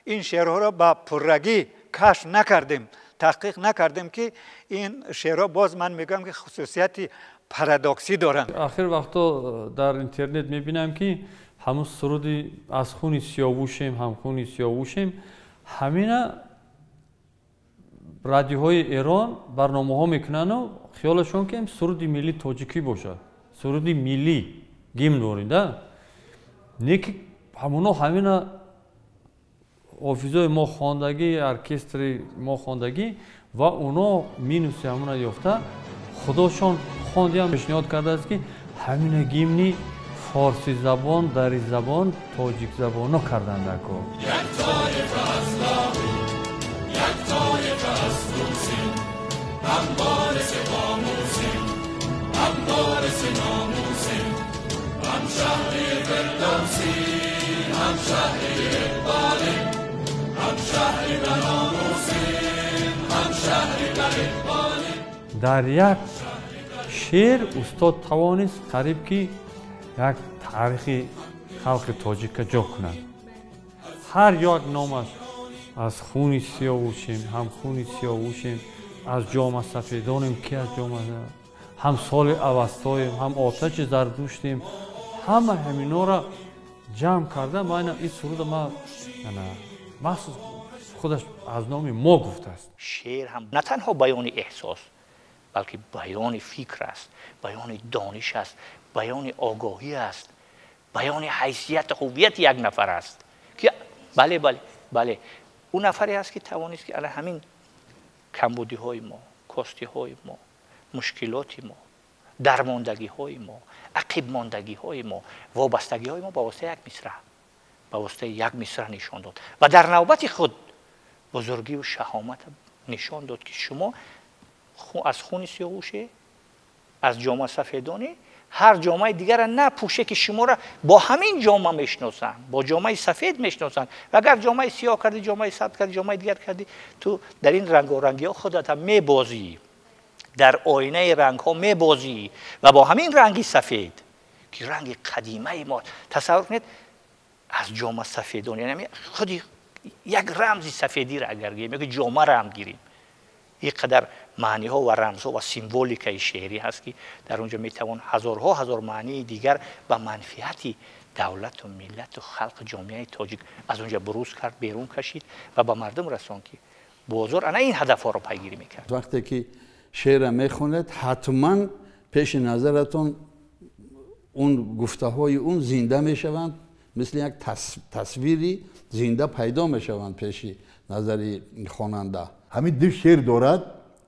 این شعرها را با پررگی کشف نکردیم، تحقیق نکردیم که این شعرها باز من میگم که خصوصیت پارادوکسی دارند. آخر وقتا در اینترنت میبینم که همون سرودی از خون سیاوشیم، هم خون سیاوشیم، همین رادیوهای ایران برنامه ها میکنن و خیالشون که سرودی ملی تاجیکی باشد، سرودی ملی گیم دارید. نه که همونا همین حافظای ما خواندگی، ارکستر ما خواندگی و اونا مینوسی همونا یافته خداشان خواندی هم پیشنهاد کرده است که همین گیمنی فارسی زبان، دری زبان، تاجیک زبان ها کردند کو. یک طایفه از لاهور، یک طایفه از توسیم، هم وارث قاموسیم، هم وارث ناموسیم، هم شهری فردوسیم، هم شهری اقبالیم، هم شهری بناموسیم، هم شهری بر اقبالیم. در یک شعر استاد توانست قریب که یک تاریخی خلق تاجیک جا کنند. هر یک نامش از خون سیاوشیم، هم خون سیاوشیم، از جام سفیدانیم که از جام هم سال اوستاییم، هم آتش زردوشتیم، همه همینا را جمع کرده. من این سرود ما مخصوص خودش از نام ما گفته است. شعر هم نه تنها بیان احساس بلکه بیان فکر است، بیان دانش است، بیان آگاهی است، بیان حیثیت هویت یک نفر است که بله اون نفری است که توانست که همین کمبودی های ما، کاستی های ما، مشکلات ما، درماندگی های ما، عقب ماندگی های ما، وابستگی های ما با واسطه یک مصرع، با واسطه یک مصرع نشان داد و در نوبت خود بزرگی و شهامت نشان داد که شما از خون سیاوشه، از جامه سفیدانه، هر جامعه دیگر را نپوشه که شما را با همین جامعه میشناسن، با جامعه سفید میشناسن. و اگر جامعه سیاه کردی، جامعه سبز کردی، جامعه دیگر کردی، تو در این رنگارنگی ها خودت هم میبازی، در آینه رنگ ها میبازی و با همین رنگی سفید که رنگ قدیمه ما، تصور کنید از جامعه سفیدانه، یعنی خودی یک رمزی سفیدی را اگر گیریم، یک جامعه را هم گیریم، اینقدر معنی ها و رمز ها و سیمبولیک شعری هست که در اونجا میتوان هزارها هزار معنی دیگر به منفعت دولت و ملت و خلق جامعه تاجیک از اونجا بروز کرد، بیرون کشید و به مردم رساند که بازار انا این هدف ها رو پیگیری میکرد. وقتی که شعر میخونید حتما پیش نظرتون اون گفته های اون زنده میشوند مثل یک تصویری زنده پیدا میشوند پیش نظر خواننده. همین دو شعر دارد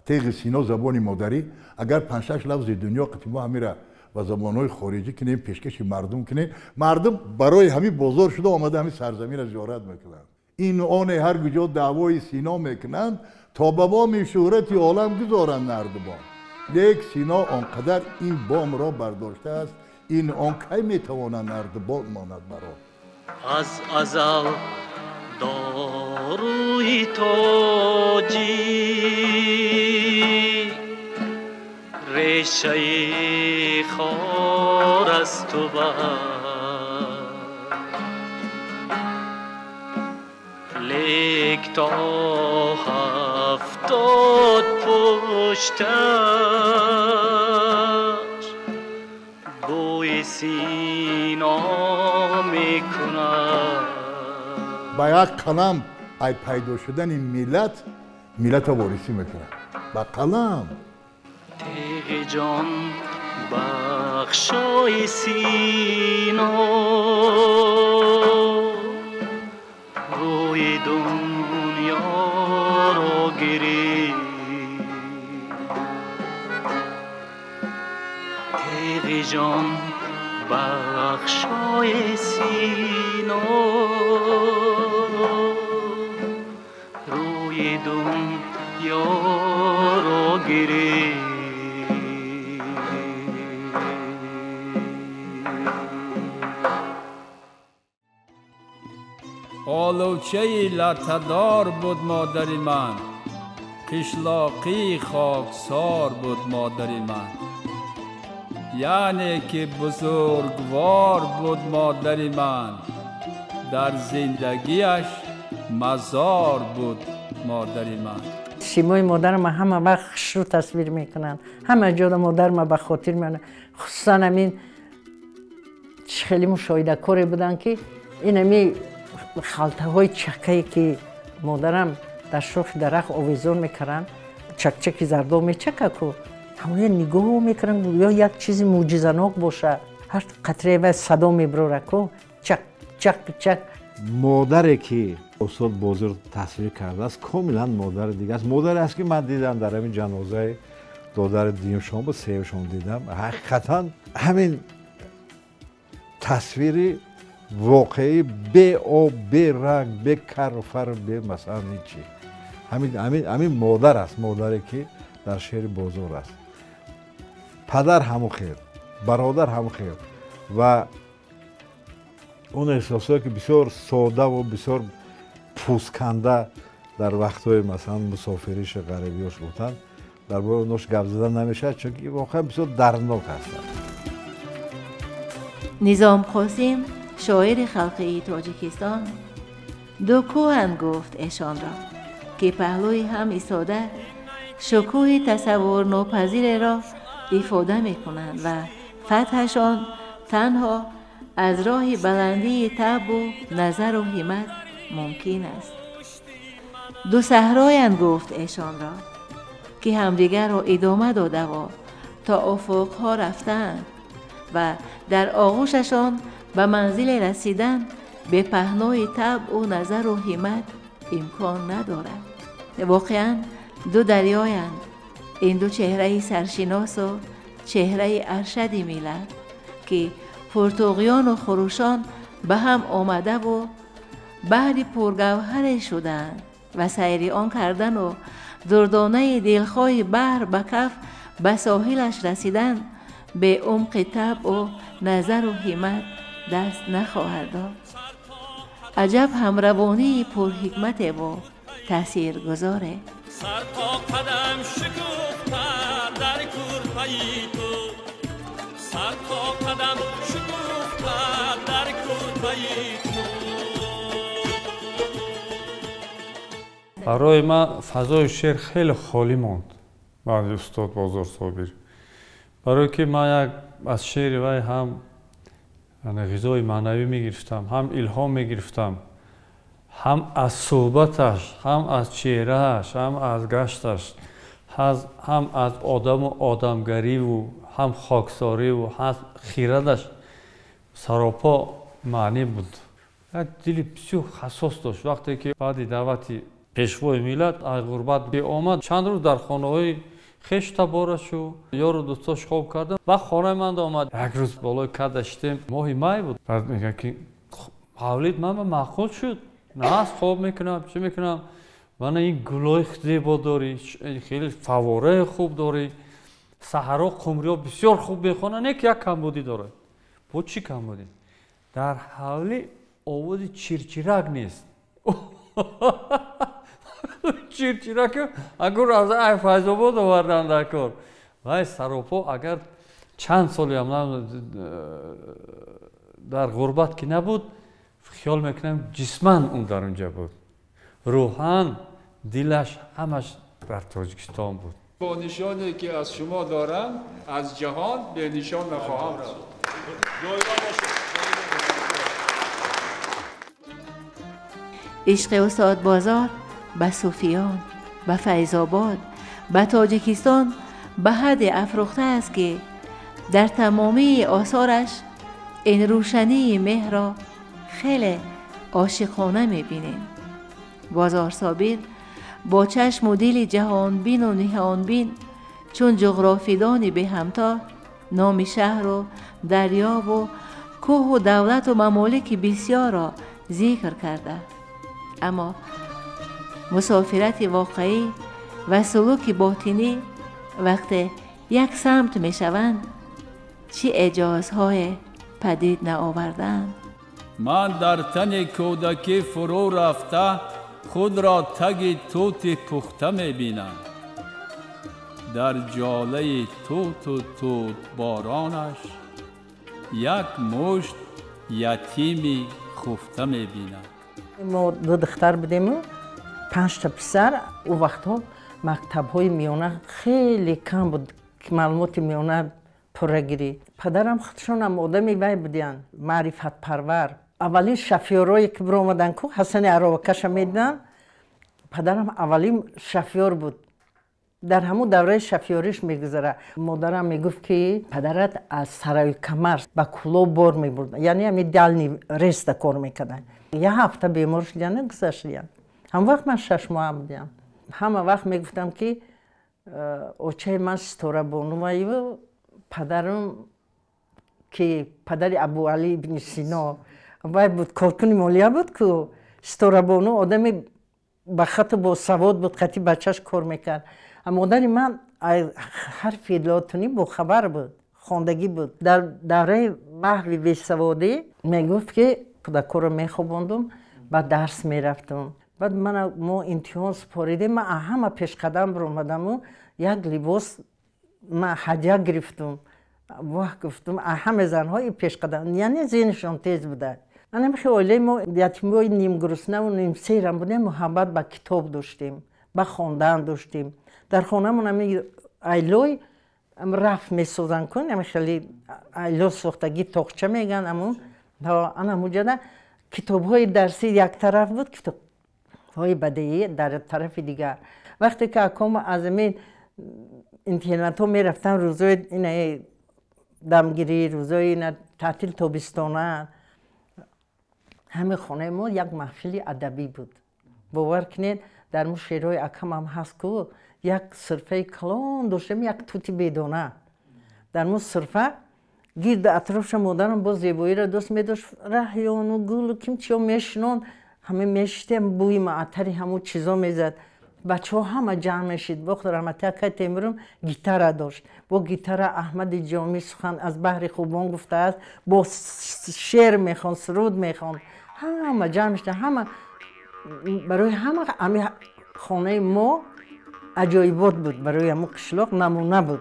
تیغ سینا زبان مادری. اگر 5-6 لفظ دنیا قطعه همیره و زبانهای خارجی کنیم پیشکش مردم کنیم، مردم برای همین بازار شده آمده همین سرزمین را زیارت میکنند. این آن هر کجا دعوای سینا میکنند تا به بام شهرت عالم گذارند نردبان. لیک سینا آنقدر این بام را برداشته است، این آن کی میتواند نردبان ماند مرا. از ازل داروی تاجی ریشه خار از تو لیک تا 70 پشتش بوی سینا میکند. با یک قلم ای پیدا شدن ملت وارثی میکنه. با قلم تیغ جان بخشای سینا روی دنیا رو گیری. تیغ جان بخشای سینا روی دنیا رو گیری. آلوچه لطه‌دار بود مادری من، قشلاقی خاکسار بود مادری من. یعنی که بزرگوار بود مادری من، در زندگیش مزار بود مادری من. سیمای مادرم همه وقت رو تصویر میکنن، همه جا مادرم به خاطر میانه. خصوصا همین خیلی مشاهده کاری بودن که این همی خلطه های چکهی که مادرم در شاخ درخت آویزون میکردن، چک زردو میچکه که همه نگاه میکردن یا یک چیزی معجزه‌ناک باشه. هر قطره و صدا میبره که چک چک چک. مادری که استاد بازرگ تصویر کرده است کاملا مادر دیگه است. مادری است که من دیدم در همین جنازه دادر دیمشان با سیوشان دیدم. حقیقتا همین تصویری واقعی به آب، به رنگ، به کرفر، به مثلا چی. همین مادر است، مادری که در شهر بازار است. پدر همو خیر، برادر همو خیر و اون احساسایی که بسیار ساده و بسیار پوزکنده در وقتهای مثلا مسافریش غریبیاش بودن درباره اوناش گپ زدن نمیشه، چون که واقعا بسیار دردناک هستند. نظام قاسم شاعر خلقی تاجیکستان دو کوهن گفت ایشان را که پهلوی هم ایستاده شکوه تصور ناپذیر را افاده می کنند و فتحشان تنها از راه بلندی طبع و نظر و همت ممکن است. دو صحرایان گفت ایشان را که همدیگر را ادامه داده و تا افقها رفتند و در آغوششان به منزل رسیدن به پهنای طبع و نظر و همت امکان ندارد. واقعا دو دریایند، این دو چهره سرشناس و چهره ارشد ملت که پرتوغیان و خروشان به هم آمده و بحر پرگوهر شدند و سیر آن کردن و دردانه دلخواه بحر به کف به ساحلش رسیدن به عمق طبع و نظر و همت دست نخواهد داد. عجب همروانی پرحکمت و تأثیر گذاره. سر تا قدم شکوفته در کورپای تو، سر تا قدم شکوفته در کورپای تو. برای من فضای شعر خیلی خالی ماند بعد استاد بازرگ صابری، برای که من از شعر وی هم غذای معنوی میگرفتم، هم الهام میگرفتم، هم از صحبتش، هم از چهرهش، هم از گشتش، هم از آدم و آدمگری و هم خاکساری و هم خیرتش سراپا معنی بود. دلی بسیار حساس داشت. وقتی که بعد دعوتی پیشوای ملت از غربت به آمد چند روز در خانه‌های خویش تبارش و یارو دوستاش خواب کردم و خانه من آمد. یک روز بالای کد داشتیم ماه می بود. بعد میگه که حولید من معقول شد. نه خواب میکنم چی میکنم؟ من این گلای زیبا داری، خیلی فواره خوب داری، سحرا قمری ها بسیار خوب میخونن، یک کمبودی داره. با چی کمبودی؟ در حولی آواز چیرچیرک نیست. چیرچیرک اگر از فیض آباد آوردن در کار. وای سراپا اگر چند سالی هم در غربت که نبود، خیال میکنم جسماً اون در اونجا بود. روحاً دلش همش در تاجیکستان بود. با نشانی که از شما دارم از جهان به نشان نخواهم رفت. عشق استاد بازار به صوفیان، به فیض آباد، به تاجیکستان به حد افروخته است که در تمامی آثارش این روشنی مهر را خیلی عاشقانه می‌بینیم. بازار صابر با چشم و دل جهان بین و نهان بین چون جغرافیدانی به همتا نام شهر و دریا و کوه و دولت و ممالک بسیار را ذکر کرده، اما مسافرت واقعی و سلوک باطنی وقتی یک سمت می شوند چه اعجازهای پدید نآوردند. من در تن کودکی فرو رفته خود را تگ توت پخته می بینم. در جاله توت و توت بارانش یک مشت یتیمی خفته می بینم. ما دو دختر بودیم و 5 تا پسر. او وقتا مکتب‌های میانه خیلی کم بود که معلومات میانه پرگیری. پدرم خودشون هم آدمی وی بودن، معرفت پرور. اولین شفیارایی که برو آمدن کو حسن عراقش میدیدن. پدرم اولین شفیار بود. در همون دوره شفیاریش میگذره. مادرم میگفت که پدرت از سرای کمر به کلو بار میبرد، یعنی همین دل رست کار میکردن. یه هفته بیمار شدن گذشتن. هم وقت من 6 ماه بودم. همه وقت میگفتم که اوچه من ستاره بانوی و پدرم که پدر ابو علی بن سینا وای بود، کارکن مالیه بود که ستاره بانو آدمی با خط با سواد بود، خطی بچهش کار میکرد. اما مادر من حرف لاتونی با خبر بود، خواندگی بود. در دوره محو بیسوادی میگفت که کودکا رو میخواباندم و درس میرفتم. بعد ما امتحان سپاریده، من همه پیش قدم برآمدم و یک لباس من هدیه گرفتم. واه گفتم همه زنهای پیش قدم، یعنی ذهنشان تیز بوده. من خیلی ما یتیمای نیم گرسنه و نیم سیرم بودیم، محبت به کتاب داشتیم، به خواندن داشتیم. در خانه من همی ایلوی رفت میسازن کن، همی خیلی ایلو سوختگی تاقچه میگن. اما انا موجوده کتاب های درسی یک طرف بود، کتاب های بدیهی در طرف دیگر. وقتی که اکام از این اینترنت ها میرفتن روزای این دمگیری، روزای این تعطیل تابستانه، همه خانه ما یک محفل ادبی بود. باور کنید در مو شعرهای اکم هم هست که یک صرفه کلان داشتیم، یک توتی بدانه. در مو صرفه گرد اطرافش مادرم با زیبایی را دوست می داشت، ریحان و گل و کیمچی ها میشنون، همه میشتیم، بوی معطری همون چیزا میزد. بچه ها همه جمع میشید. وقت رحمتی اکای تیمورم گیتار داشت. با گیتار احمد جامی سخن از بحر خوبان گفته است، با شعر میخوان، سرود میخوان، همه جمع میشد. همه برای همه خانه ما عجایبات بود، برای همه قشلاق نمونه بود.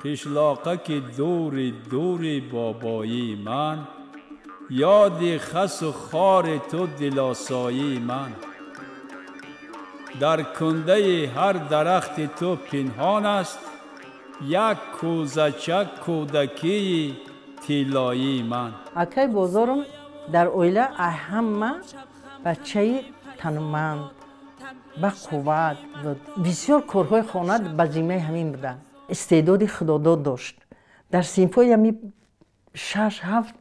قشلاقه که دور دور بابایی من، یاد خس و خار تو دلاسایی من. در کنده هر درخت تو پنهان است، یک کوزچک کودکی طلایی من. اکای بازارم در اویله همه بچه تنومند با قوت و بسیار کارهای خانه به ذمه همین بودن. استعداد خداداد داشت. در سینفای همی 6-7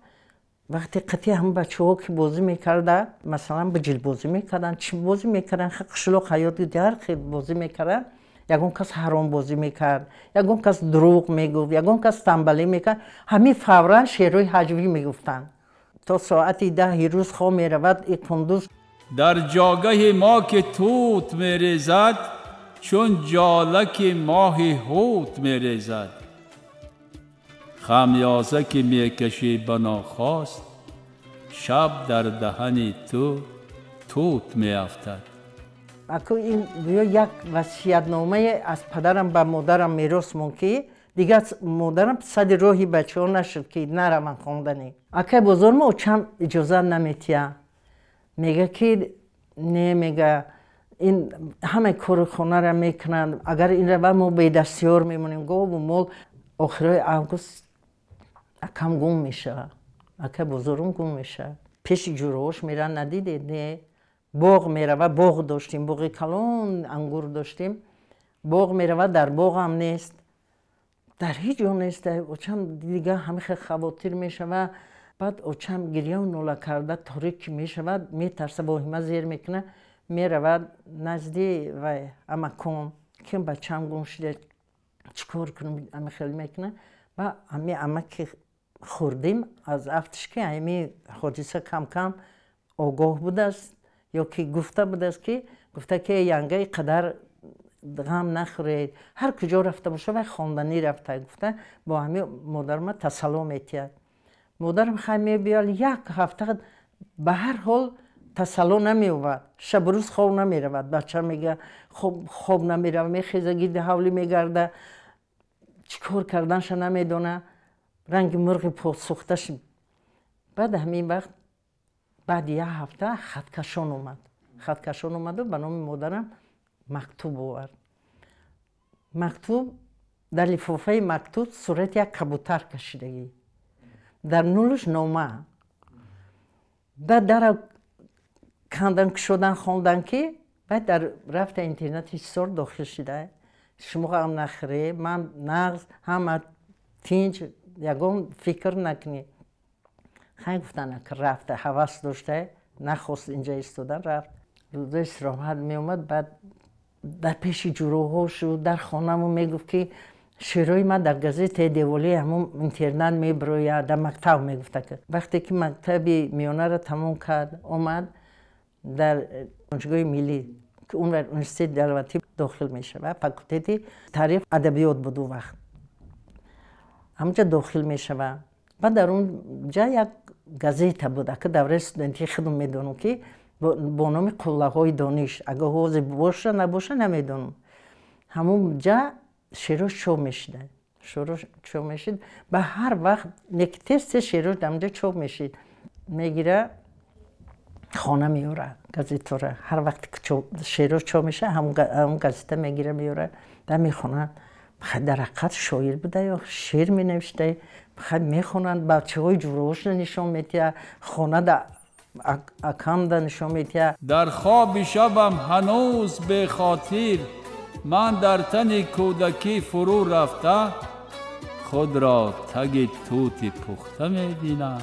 وقتی قطعی هم بچه ها که بازی میکرده مثلا بجل بازی میکردن چی بازی میکردن قشلوق حیات دیگر خیلی بازی میکردن یکون کس حرام بازی میکرد یکون کس دروغ میگفت یکون کس تنبلی میکرد همین فوراً شعرهای هجوی میگفتن تا ساعتی 10 روز خواه میرود ای کندوز در جاگه ما که توت میریزد چون جالک ماه هوت میریزد خمیازه که میکشی بناخواست شب در دهن تو توت میافتد. اکو این یک وصیت‌نامه از پدرم به مادرم میراث مون که دیگه مادرم صد راهی بچه ها نشد که نرم خوندنی. اکه بزرگ ما چند اجازه نمیتیه میگه که نه میگه این همه کار خونه را میکنند اگر این را ما به دستیار میمونیم گو و مول آخرای آگوست اکم گم میشه اکه بزرگم گم میشه پیش جوروش میرن ندیده نه باغ میروه باغ داشتیم باغ کلان انگور داشتیم باغ میروه در باغ هم نیست در هیچ جا نیست اوچم دیگه همیشه خواتیر میشوه بعد اوچم گریه و نوله کرده تاریک میشوه میترسه با همه زیر میکنه میروه نزدی و اما کن که بچم گم شده چکار کنم اما خیلی میکنه و اما که خوردیم از افتش که امی حادثه کم کم آگاه بوده است یا که گفته بوده است که گفته که ینگه قدر غم نخورید هر کجا رفته باشه و خواندنی رفته گفته با همین مادرم تسلی میتید مادرم خیلی بیال یک هفته به هر حال تسلی نمیومد شب روز خواب نمیرود بچه میگه خواب نمیرود میخیزه گید حولی میگرده چیکار کردنش نمیدونه رنگ مرغ پاسوخته شد بعد همین وقت بعد یک هفته خطکشان اومد و به نام مادرم مکتوب آورد مکتوب در لفافه مکتوب صورت یک کبوتر کشیدگی در نولش نامه بعد در کندن شدن خوندن که بعد در رفت اینترنت سر داخل شده شما هم نخری من نغز هم تینج یکم فکر نکنی خیلی گفتن که رفته حواس داشته نخواست اینجا ایستادن رفت روز استراحت می اومد بعد در پیش جوروها شد در خانه‌مون میگفت که شعرهای من در گازت دیوالی همون اینترنت میبروید در مکتب میگفته که وقتی که مکتب میانه را تموم کرد اومد در دانشگاه ملی که اون یونیورسیته دلوتی داخل میشه و فاکولته تاریخ ادبیات بود اون وقت همونجا داخل میشه و بعد در اونجا یک گازت بود که دوره استودنتی خودم میدونم که با نام قله های دانش اگه حوض باشه نباشه نمیدونم همونجا شعرش چوب میشد به هر وقت یک تست شعرش در چوب میشد میگیره خانه میاره گازت رو هر وقت که شعرش چوب میشه همون گازت میگیره میاره در میخونن در حقیقت شاعر بوده یا شعر می نوشته خیلی میخونن بچه های جوروش نشون میده خانه در اکم نشون میده در خواب شبم هنوز به خاطر من در تن کودکی فرو رفته خود را تگ توت پخته میبینم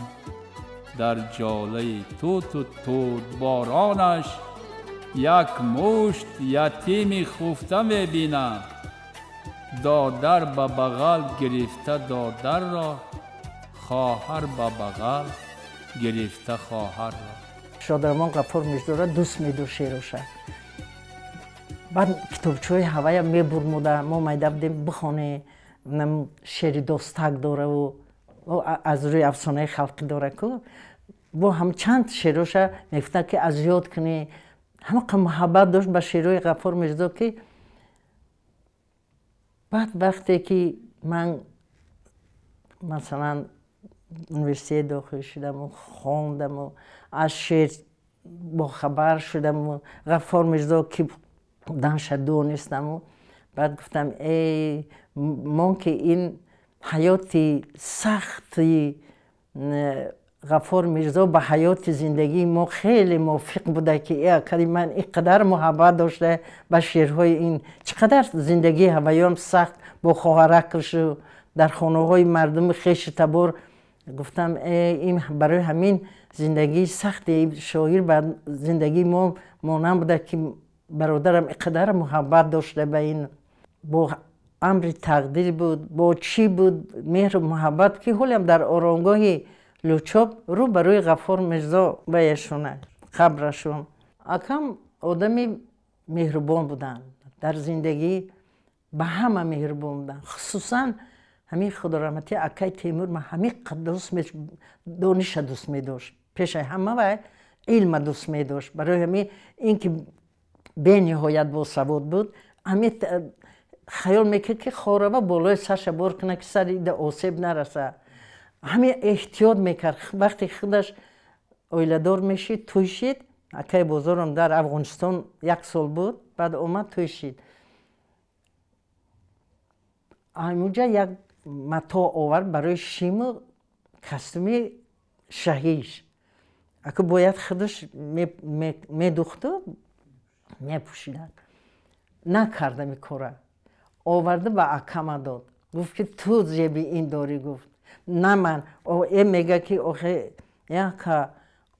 در جاله توت و تود بارانش یک مشت یتیم خفته میبینم دادر به بغل گرفته دادر را خواهر به بغل گرفته خواهر را شادرمان غفور مجدوره دوست میدو شعرشه بعد کتابچوی هوای میبرموده ما میده بودیم بخونه شعر دوستک داره و از روی افسانه خلقی داره که با هم چند شعرشه میفته که از یاد کنی همه محبت داشت به شعرهای غفور مجدو که بعد وقتی که من مثلا یونیورسیته داخل شدم و خواندم و از شعر با خبر شدم و غفور مجدو که دانش دونستم و بعد گفتم ای من که این حیات سختی غفور میرزا به حیات زندگی ما خیلی موافق بوده که من اینقدر محبت داشته به شعرهای این چقدر زندگی هوایان سخت با خواهرکش در خانه های مردم خیش تبار گفتم این برای همین زندگی سختی شاعر بعد زندگی ما مانند بوده که برادرم اقدر محبت داشته به این با امر تقدیر بود با چی بود مهر و محبت که حالم در آرامگاه لوچاب رو برای غفار مرزا بیشونه قبرشون اکم آدمی مهربان بودن در زندگی به همه مهربان بودن خصوصا همین خدا رحمتی اکای تیمور من همین دوست دانش دوست می داشت پیش همه و علم دوست می داشت برای همین اینکه به نهایت با سواد بود همین خیال میکرد که خاربه بالای سرش بار کنه که سر ایده آسیب نرسه همین احتیاط میکرد وقتی خودش اویلدار میشید تویشید اکای بزرگم در افغانستان 1 سال بود بعد اومد تویشید همونجا یک متا آورد برای شیم کستومی شهیش اگه باید خودش میدوخته میپوشیدن نکرده میکاره آورده به اکم داد گفت که تو زیبی این داری گفت نه من این میگه که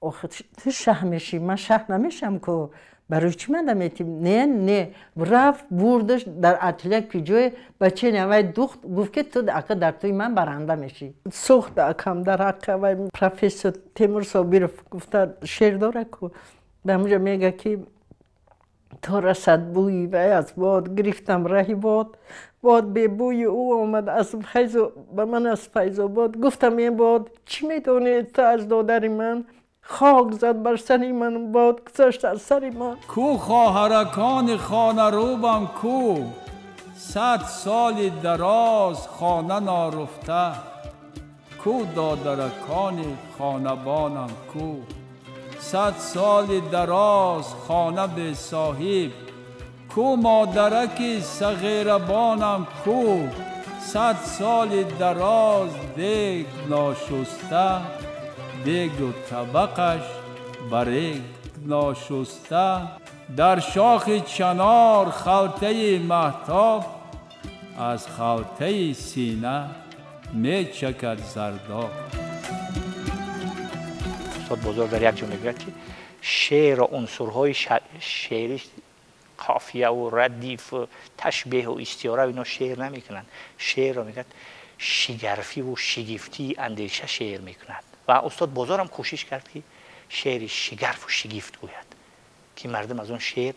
آخه تو شه میشی من شه نمیشم که برای چی من نمیتیم نه رفت بردش در اتلیه که جای بچه نوی دوخت گفت که تو اکا در توی من برنده میشی سوخت اکم در اکا و پروفسور تیمور صابیرف گفته شعر داره که به همونجا میگه که تا رسد بوی و از باد گرفتم رهی باد به بوی او آمد از فیض به من از فیض آباد گفتم این باد چی میدونی تو از دادر من خاک زد بر سری من باد گذشت از سری من کو خواهرکان خانه روبم کو 100 سال دراز خانه نارفته کو دادرکان خانبانم کو 100 سال دراز خانه به صاحب کو مادرک صغیربانم کو 100 سال دراز دیگ ناشسته دیگ و طبقش برگ ناشسته در شاخ چنار خلطه مهتاب از خلطه سینه می چکد زرداب استاد بزرگ در یک جا میگوید که شعر و عنصرهای شعری قافیه و ردیف و تشبیه و استعاره اینا شعر نمیکنن شعر رو میگن شگرفی و شگفتی اندیشه شعر میکنند و استاد بزرگم کوشش کرد که شعر شگرف و شگفت گوید که مردم از اون شعر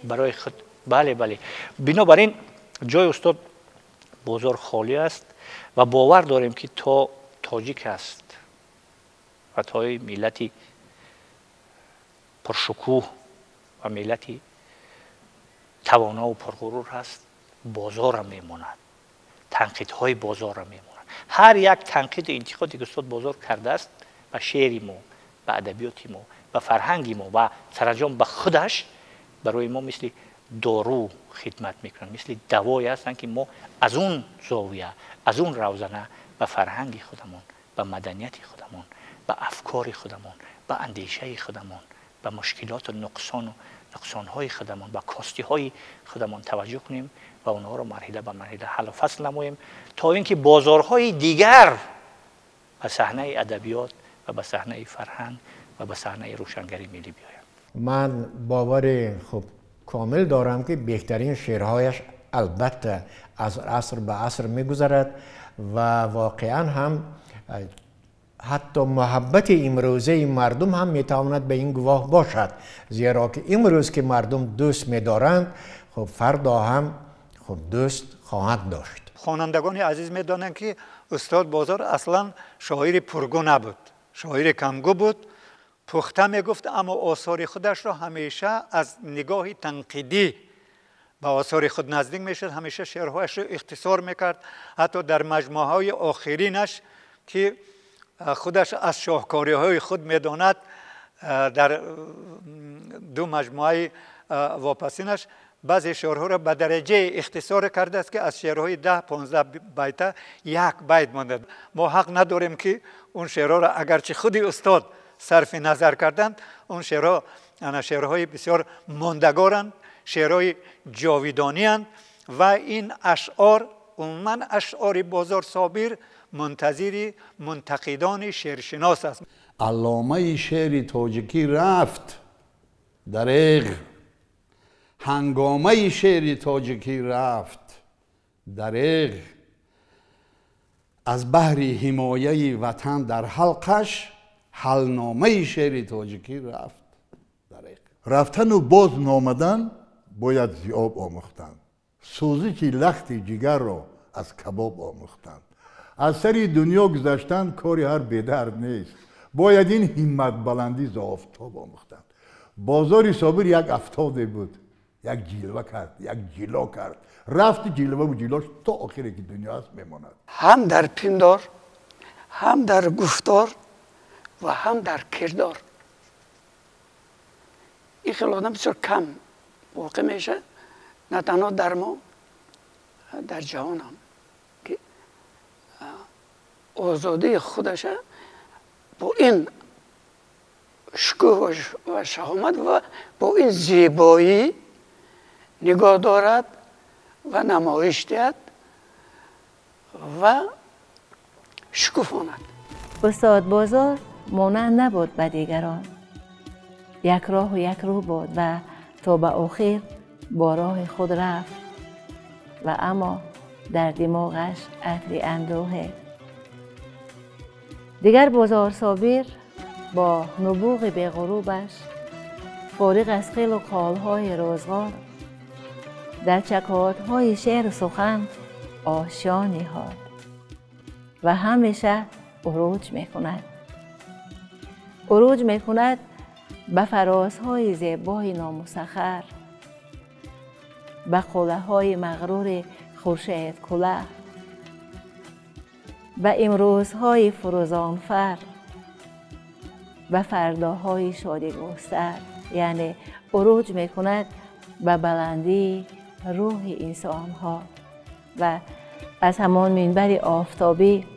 برای خود بله بنابراین جای استاد بزرگ خالی است و باور داریم که تا تاجیک است و تا ملتی پرشکوه و ملتی توانا و پرغرور هست بازار هم میماند تنقیدهای بازار هم میماند هر یک تنقید انتقادی که استاد بزرگ کرده است به شعر ما به ادبیات ما به فرهنگ ما و سرانجام به خودش برای ما مثل دارو خدمت میکنن مثل دوایی هستن که ما از اون زاویه از اون روزنه به فرهنگ خودمون به مدنیت خودمون به افکار خودمون به اندیشه خودمون به مشکلات و نقصانهای خودمون به کاستیهای خودمون توجه کنیم و اونها رو مرحله به مرحله حل و فصل نماییم تا اینکه بازارهای دیگر به صحنه ادبیات و به صحنه فرهنگ و به صحنه روشنگری ملی بیایم. من باور کامل دارم که بهترین شعرهایش البته از عصر به عصر میگذرد و واقعا هم حتی محبت امروزه مردم هم میتواند به این گواه باشد زیرا که امروز که مردم دوست میدارند فردا هم دوست خواهد داشت. خوانندگان عزیز میدانند که استاد بازار اصلا شاعر پرگو نبود شاعر کمگو بود پخته میگفت اما آثار خودش را همیشه از نگاه تنقیدی به آثار خود نزدیک میشد همیشه شعرهایش را اختصار میکرد حتی در مجموعه های آخرینش که خودش از شاهکاری های خود میداند در 2 مجموعه واپسینش بعضی شعرها را به درجه اختصار کرده است که از شعرهای 10-15 بیت 1 بیت مانده ما حق نداریم که اون شعرها را اگرچه خودی استاد صرف نظر کردند اون شعرها شعرهای بسیار ماندگارند شعرهای جاویدانی اند و این اشعار عموما اشعار بازار صابر منتظر منتقدان شعرشناس است. علامه شعر تاجیکی رفت دریغ، هنگامه شعر تاجیکی رفت دریغ، از بحر حمایه وطن در حلقش حلنامه شعر تاجیکی رفت دریغ. رفتن و باز نامدن باید زیاب آموختن. سوزش لخت جگر را از کباب آموختن. از سری دنیا گذشتن کاری هر بدرد نیست. باید این همت بلندی ز آفتاب آموختن. بازار صابر یک افتاده بود، یک جلوه کرد، یک جلا کرد، رفت جلوه و جلاش تا آخری که دنیا هست میماند. هم در پندار، هم در گفتار و هم در کردار. این خیلی آدم بسیار کم واقع میشه، نه تنها در ما، در جهان هم که آزادی خودش با این شکوه و شهامت و با این زیبایی نگاه دارد و نمایش دهد و شکوفاند. استاد بازار مانند نبود به دیگران، یک راه و یک رو بود و تا به آخر با راه خود رفت و اما در دماغش عطر اندوه. دیگر بازار صابر با نبوغ بی‌غروبش فارغ از قیل و قالهای روزگار در چکادهای شعر و سخن آشیانی ها و همیشه عروج میکند. عروج میکند به فرازهای زیبای نامسخر، به قله های مغرور خورشید کله، به امروزهای فروزانفر، به فرداهای شادی گستر. یعنی عروج میکند به بلندی روح انسان ها و از همان منبر آفتابی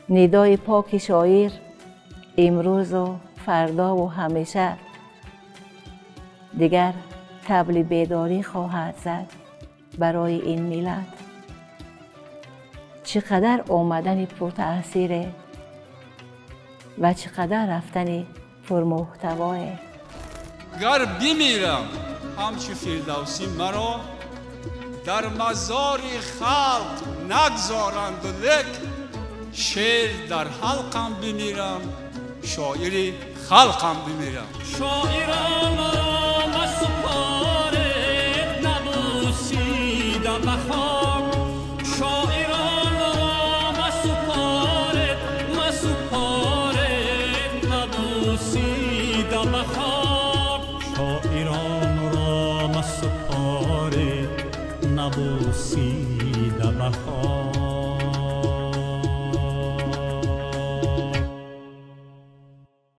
ندای پاک شاعر امروز و فردا و همیشه دیگر طبل بیداری خواهد زد برای این ملت. چقدر آمدن پرتأثیره و چقدر رفتن پرمحتواه. گر بمیرم همچو فردوسی مرا در مزار خلق نگذارند و لک شعر در حلقم بمیرم شاعر خلقم بمیرم. شاعران را مسپارید نبوسیده بخواب، شاعران را مسپارید نبوسیده بخواب، شاعران را مسپارید نبوسیده بخواب.